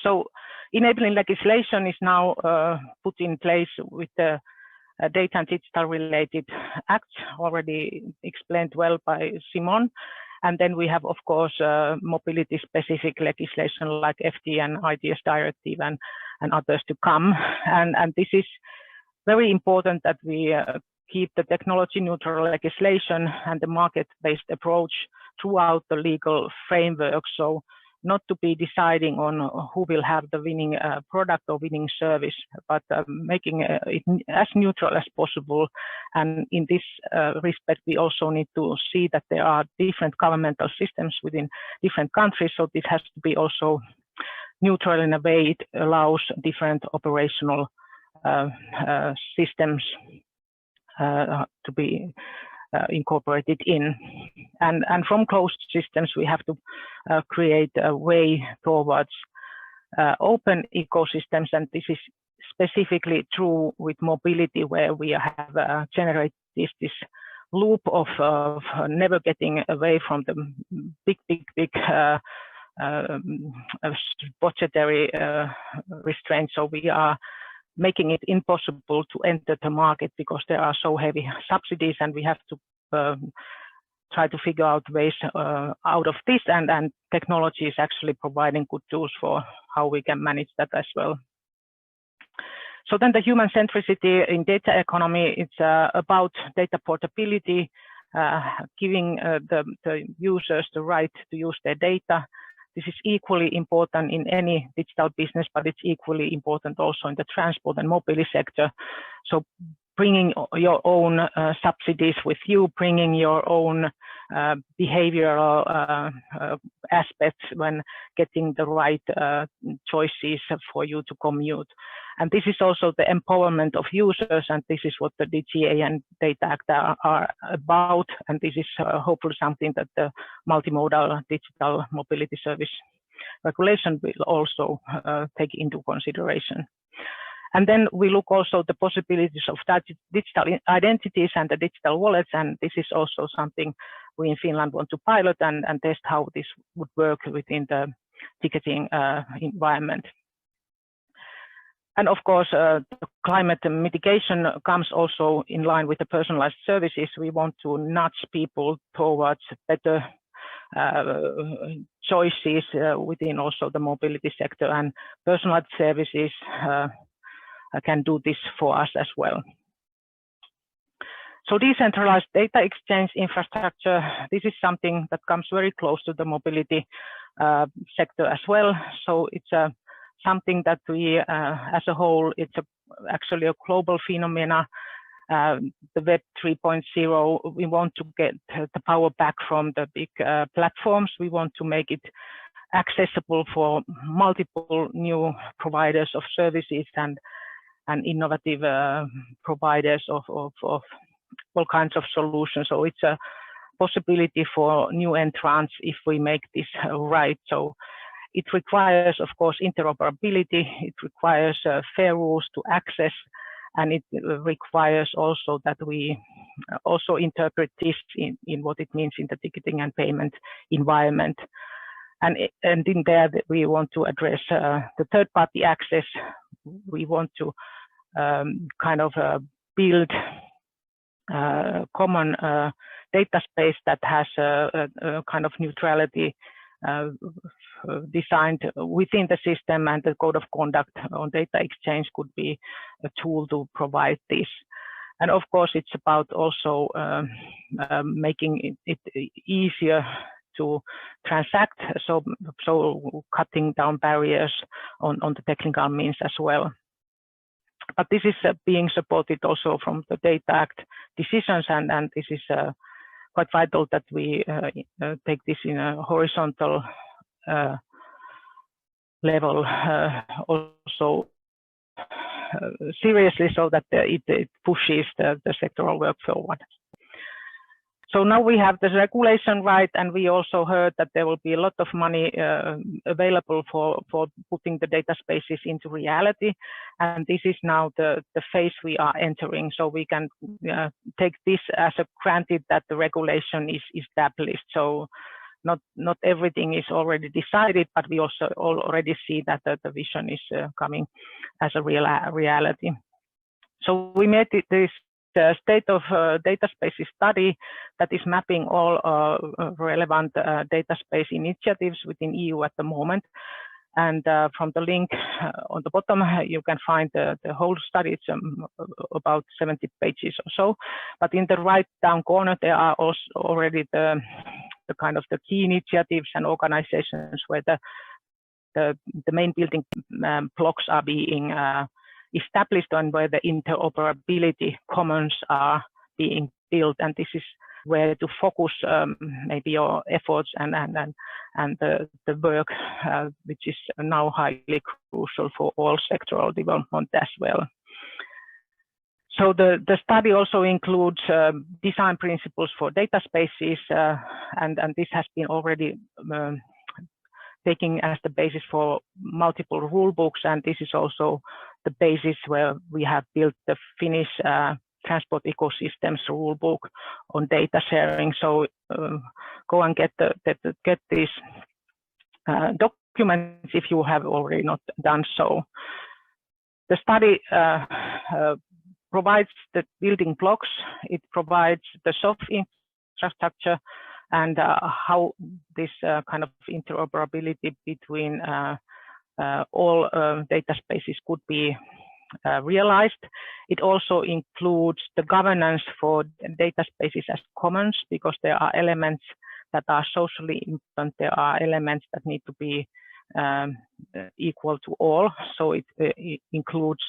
So enabling legislation is now put in place with the data and digital related acts, already explained well by Szymon. And then we have, of course, mobility specific legislation like FT and ITS directive and others to come. And this is very important that we keep the technology neutral legislation and the market-based approach throughout the legal framework. So not to be deciding on who will have the winning product or winning service, but making it as neutral as possible. And in this respect, we also need to see that there are different governmental systems within different countries. So this has to be also neutral in a way it allows different operational systems to be incorporated in. And from closed systems, we have to create a way towards open ecosystems. And this is specifically true with mobility, where we have generated this loop of never getting away from the big budgetary restraints. So we are making it impossible to enter the market because there are so heavy subsidies, and we have to try to figure out ways out of this, and technology is actually providing good tools for how we can manage that as well. So then the human centricity in data economy, it's about data portability, giving the users the right to use their data. This is equally important in any digital business, but it's equally important also in the transport and mobility sector. So bringing your own subsidies with you, bringing your own behavioral aspects when getting the right choices for you to commute. And this is also the empowerment of users, and this is what the DGA and Data Act are about. And this is hopefully something that the multimodal digital mobility service regulation will also take into consideration. And then we look also the possibilities of digital identities and the digital wallets, and this is also something we in Finland want to pilot and test how this would work within the ticketing environment. And of course, the climate mitigation comes also in line with the personalized services. We want to nudge people towards better choices within also the mobility sector, and personalized services can do this for us as well. So decentralized data exchange infrastructure, this is something that comes very close to the mobility sector as well. So it's something that we, as a whole, it's actually a global phenomena. The Web 3.0, we want to get the power back from the big platforms. We want to make it accessible for multiple new providers of services and innovative providers of all kinds of solutions. So it's a possibility for new entrants if we make this right. So it requires, of course, interoperability. It requires fair rules to access, and it requires also that we also interpret this in what it means in the ticketing and payment environment. And in there, we want to address the third-party access. We want to kind of build common data space that has a kind of neutrality designed within the system, and the code of conduct on data exchange could be a tool to provide this. And of course, it's about also making it easier to transact, so cutting down barriers on the technical means as well. But this is being supported also from the Data Act decisions, and this is quite vital that we take this in a horizontal level also seriously, so that it pushes the sectoral work forward. So now we have the regulation right, and we also heard that there will be a lot of money available for putting the data spaces into reality. And this is now the phase we are entering. So we can take this as a granted that the regulation is established. So not everything is already decided, but we also already see that the vision is coming as a reality. So we made this state of data spaces study that is mapping all relevant data space initiatives within EU at the moment. And from the link on the bottom, you can find the whole study. It's about 70 pages or so. But in the right down corner, there are also already the the kind of the key initiatives and organizations where the main building blocks are being established and where the interoperability commons are being built, and this is where to focus maybe your efforts and the work which is now highly crucial for all sectoral development as well. So the study also includes design principles for data spaces, and this has been already taken as the basis for multiple rule books, and this is also the basis where we have built the Finnish transport ecosystems rule book on data sharing. So go and get these documents if you have already not done so. The study provides the building blocks, it provides the soft infrastructure, and how this kind of interoperability between all data spaces could be realized. It also includes the governance for data spaces as commons, because there are elements that are socially important, there are elements that need to be equal to all. So it includes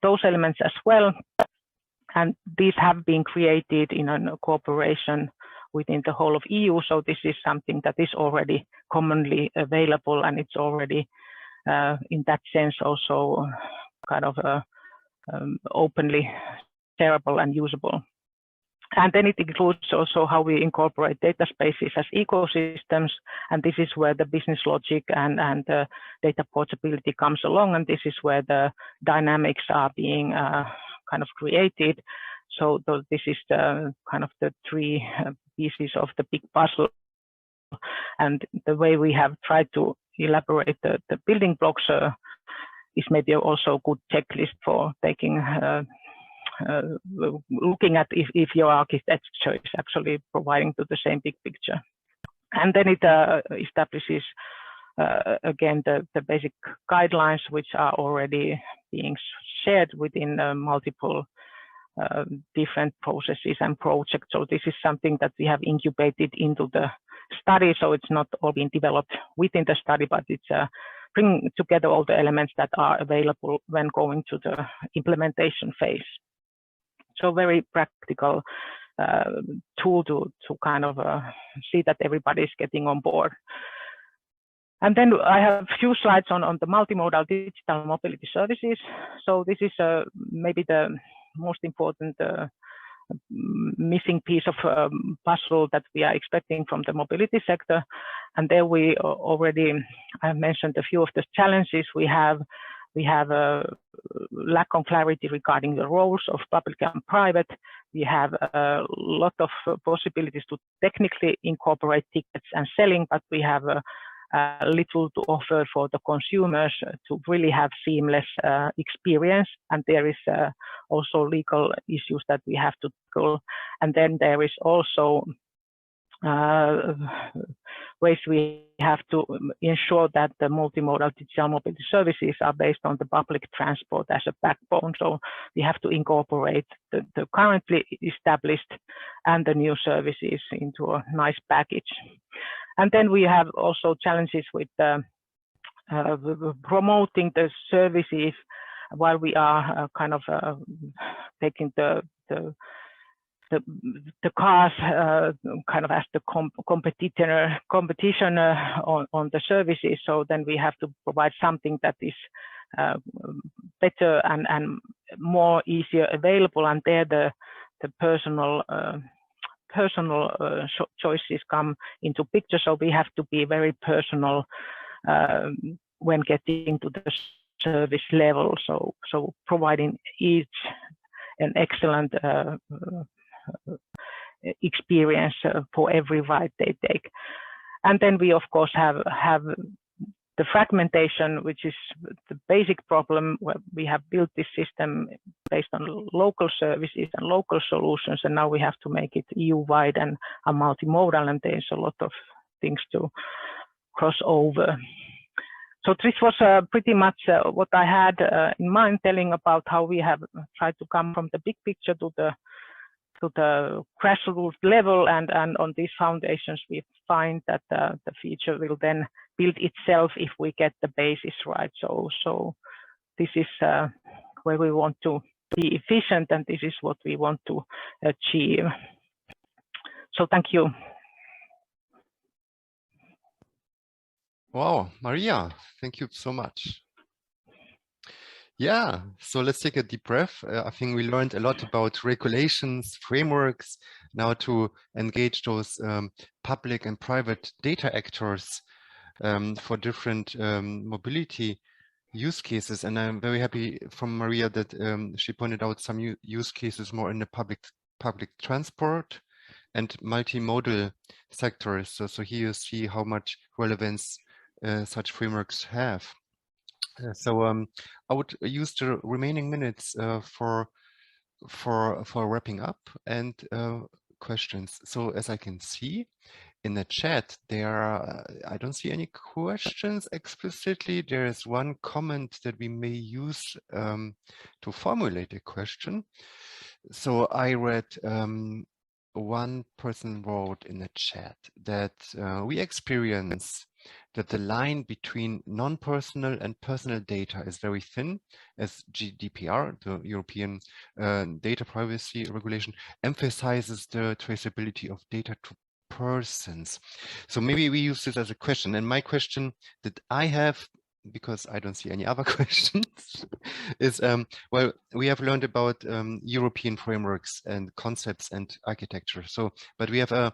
those elements as well. And these have been created in a cooperation within the whole of EU. So this is something that is already commonly available, and it's already in that sense also kind of openly shareable and usable. And then it includes also how we incorporate data spaces as ecosystems, and this is where the business logic and the data portability comes along, and this is where the dynamics are being kind of created. So this is the kind of the three pieces of the big puzzle, and the way we have tried to elaborate the building blocks is maybe also a good checklist for taking looking at if your architecture is actually providing to the same big picture. And then it establishes again the basic guidelines, which are already being shared within multiple different processes and projects. So this is something that we have incubated into the study, so it's not all being developed within the study, but it's bringing together all the elements that are available when going to the implementation phase. So very practical tool to kind of see that everybody is getting on board. And then I have a few slides on the multimodal digital mobility services. So this is maybe the most important missing piece of puzzle that we are expecting from the mobility sector. And there we already, I mentioned a few of the challenges we have. We have a lack of clarity regarding the roles of public and private. We have a lot of possibilities to technically incorporate tickets and selling, but we have little to offer for the consumers to really have seamless experience. And there is also legal issues that we have to tackle. And then there is also ways we have to ensure that the multimodal digital mobility services are based on the public transport as a backbone. So we have to incorporate the currently established and the new services into a nice package. And then we have also challenges with promoting the services while we are kind of taking the cars kind of as the competition on the services. So then we have to provide something that is better and more easier available, and there the personal choices come into picture. So we have to be very personal when getting to the service level. So providing each an excellent experience for every ride they take. And then we of course have the fragmentation, which is the basic problem where we have built this system based on local services and local solutions, and now we have to make it EU-wide and multimodal, and there's a lot of things to cross over. So this was pretty much what I had in mind, telling about how we have tried to come from the big picture to the the grassroots level, and on these foundations we find that the feature will then build itself if we get the basis right. So this is where we want to be efficient, and this is what we want to achieve. So thank you. Wow, Maria, thank you so much. Yeah, so let's take a deep breath. I think we learned a lot about regulations, frameworks, now to engage those public and private data actors for different mobility use cases. And I'm very happy from Maria that she pointed out some use cases more in the public transport and multimodal sectors. So here you see how much relevance such frameworks have. So I would use the remaining minutes for wrapping up and questions. So as I can see in the chat, there are, I don't see any questions explicitly. There is one comment that we may use to formulate a question. So I read one person wrote in the chat that we experience that the line between non-personal and personal data is very thin, as GDPR, the European Data Privacy Regulation, emphasizes the traceability of data to persons. So maybe we use this as a question. And my question that I have, because I don't see any other questions, is, well, we have learned about European frameworks and concepts and architecture. So, but we have a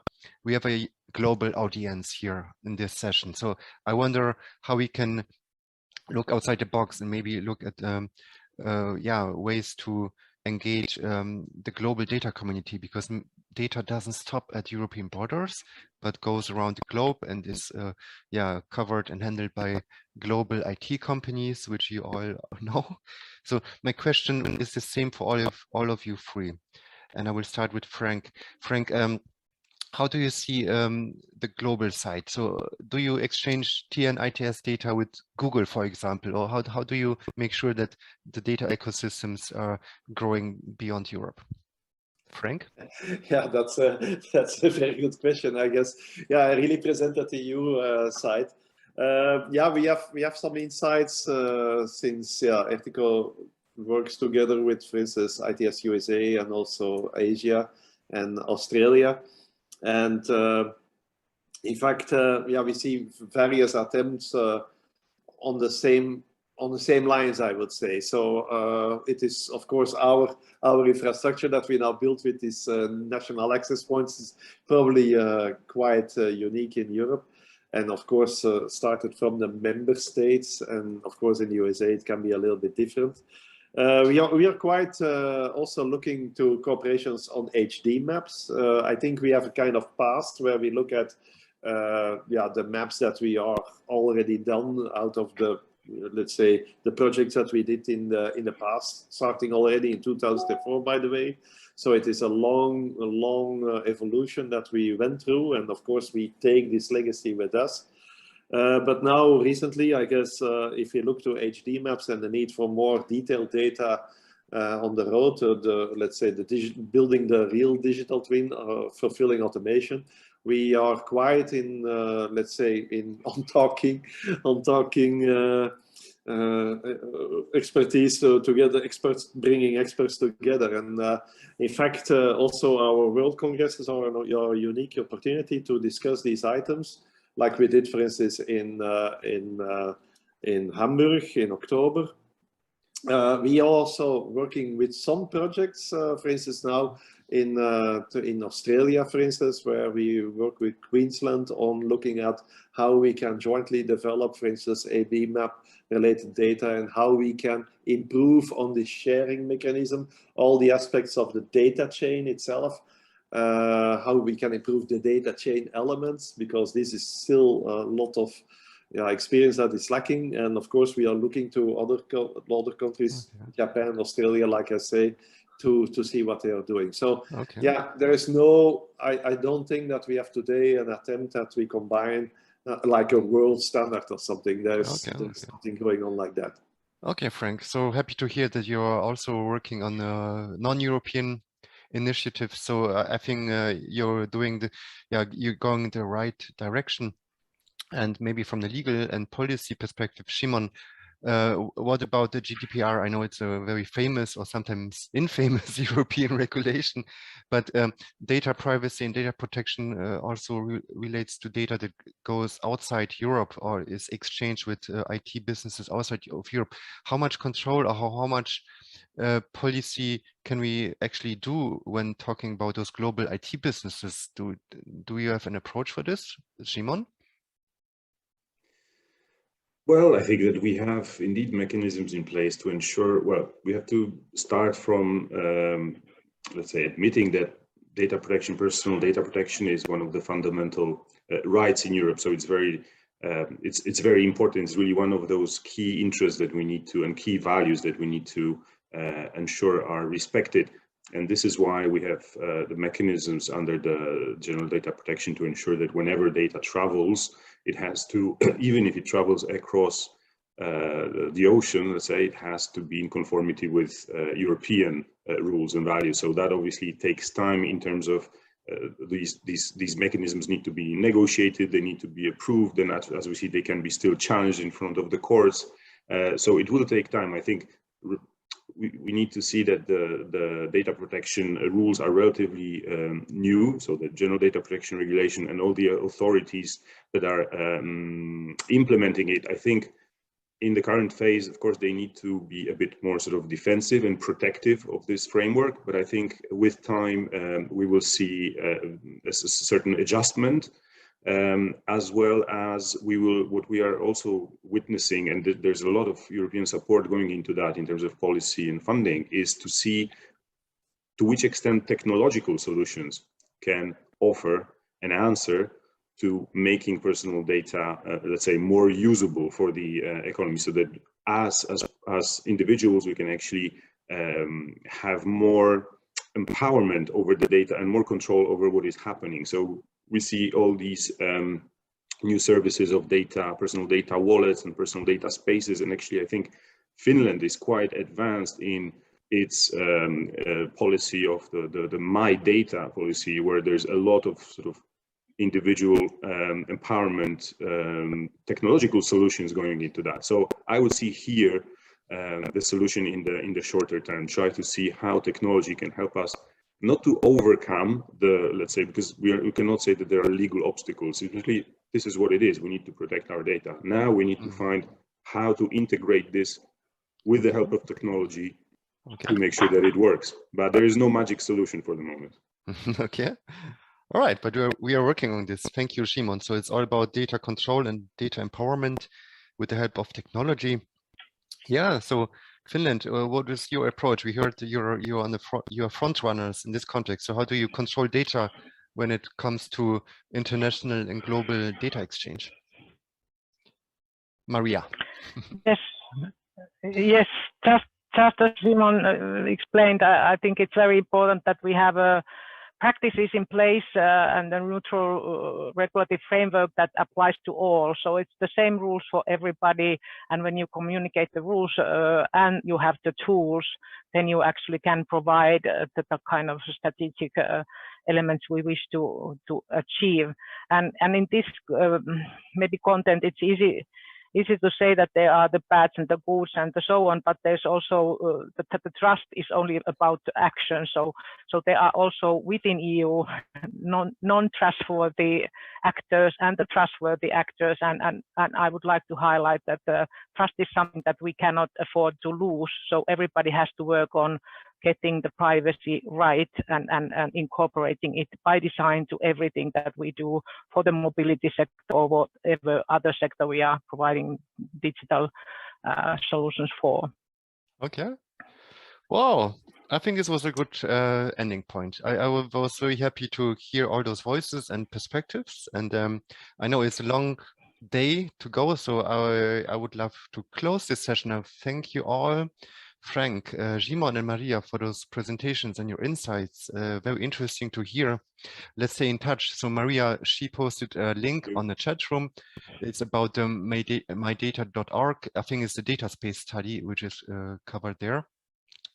global audience here in this session. So I wonder how we can look outside the box and maybe look at ways to engage the global data community, because data doesn't stop at European borders, but goes around the globe and is covered and handled by global IT companies, which you all know. So my question is the same for all of you three, and I will start with Frank. Frank, how do you see the global side? So do you exchange TN ITS data with Google, for example, or how do you make sure that the data ecosystems are growing beyond Europe? Frank? Yeah, that's a very good question, I guess. Yeah, I really presented the EU side. Yeah, we have some insights since ERTICO works together with, for instance, ITS USA and also Asia and Australia. And in fact, we see various attempts on the same lines, I would say. So it is, of course, our infrastructure that we now built with these national access points is probably quite unique in Europe, and of course started from the member states, and of course in the USA it can be a little bit different. We are quite also looking to cooperations on HD maps. I think we have a kind of past where we look at the maps that we are already done out of the, let's say, the projects that we did in the past, starting already in 2004, by the way. So it is a long evolution that we went through, and of course we take this legacy with us. But now recently, I guess, if you look to HD maps and the need for more detailed data on the road, let's say building the real digital twin, fulfilling automation, we are quite in, let's say, on talking expertise together, bringing experts together. And in fact, also our World Congresses are a unique opportunity to discuss these items, like we did, for instance, in Hamburg in October. We are also working with some projects, for instance, now in Australia, for instance, where we work with Queensland on looking at how we can jointly develop, for instance, AB map related data, and how we can improve on the sharing mechanism, all the aspects of the data chain itself, how we can improve the data chain elements, because this is still a lot of experience that is lacking. And of course, we are looking to other countries, okay, Japan, Australia, like I say, to see what they are doing. So okay, yeah, there is no, I don't think that we have today an attempt that we combine like a world standard or something. There's something going on like that. Okay, Frank, so happy to hear that you're also working on non-European initiative. So I think you're doing you're going the right direction. And maybe from the legal and policy perspective, Szymon, what about the GDPR? I know it's a very famous or sometimes infamous European regulation, but data privacy and data protection also relates to data that goes outside Europe or is exchanged with IT businesses outside of Europe. How much control or how much policy can we actually do when talking about those global IT businesses? Do you have an approach for this, Szymon? Well, I think that we have indeed mechanisms in place to ensure, well, we have to start from, let's say, admitting that data protection, personal data protection is one of the fundamental rights in Europe. So it's very important. It's really one of those key interests that we need to, and key values that we need to ensure are respected. And this is why we have the mechanisms under the general data protection to ensure that whenever data travels, it has to, even if it travels across the ocean, let's say, it has to be in conformity with European rules and values. So that obviously takes time in terms of these mechanisms need to be negotiated, they need to be approved, and as we see, they can be still challenged in front of the courts. So it will take time. I think we need to see that the data protection rules are relatively new. So the general data protection regulation and all the authorities that are implementing it, I think in the current phase, of course, they need to be a bit more sort of defensive and protective of this framework. But I think with time, we will see a certain adjustment. As well as what we are also witnessing, and there's a lot of European support going into that in terms of policy and funding, is to see to which extent technological solutions can offer an answer to making personal data, let's say, more usable for the economy, so that as individuals, we can actually have more empowerment over the data and more control over what is happening. So we see all these new services of data, personal data wallets and personal data spaces. And actually, I think Finland is quite advanced in its policy of the My Data policy, where there's a lot of sort of individual empowerment technological solutions going into that. So I would see here the solution in the shorter term, try to see how technology can help us not to overcome the, let's say, because we cannot say that there are legal obstacles. Usually, this is what it is. We need to protect our data. Now we need to find how to integrate this with the help of technology to make sure that it works. But there is no magic solution for the moment. Okay. All right, but we are working on this. Thank you, Szymon. So it's all about data control and data empowerment with the help of technology. Yeah, so Finland, what is your approach? We heard you're on the front, you're front runners in this context. So how do you control data when it comes to international and global data exchange? Maria. Yes, just as Szymon explained, I think it's very important that we have practices in place and a neutral regulatory framework that applies to all. So it's the same rules for everybody. And when you communicate the rules and you have the tools, then you actually can provide the kind of strategic elements we wish to achieve. And in this maybe content, it's easy to say that there are the bads and the goods and so on, but there's also the trust is only about action. So there are also within EU non-trustworthy actors and the trustworthy actors, and I would like to highlight that the trust is something that we cannot afford to lose. So everybody has to work on getting the privacy right and incorporating it by design to everything that we do for the mobility sector or whatever other sector we are providing digital solutions for. Okay. Wow. I think this was a good ending point. I was very happy to hear all those voices and perspectives. And I know it's a long day to go, so I would love to close this session. I thank you all. Frank, Szymon and Maria for those presentations and your insights. Very interesting to hear. Let's stay in touch. So Maria, she posted a link on the chat room. It's about the mydata.org. I think it's the data space study, which is covered there.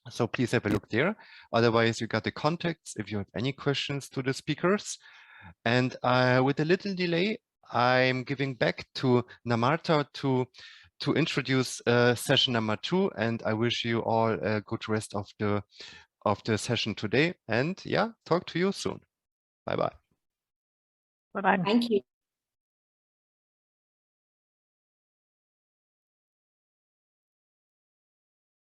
So please have a look there. Otherwise, you got the contacts if you have any questions to the speakers. And with a little delay, I'm giving back to Namarta to introduce session number 2. And I wish you all a good rest of the session today. And yeah, talk to you soon. Bye-bye. Bye-bye. Thank you.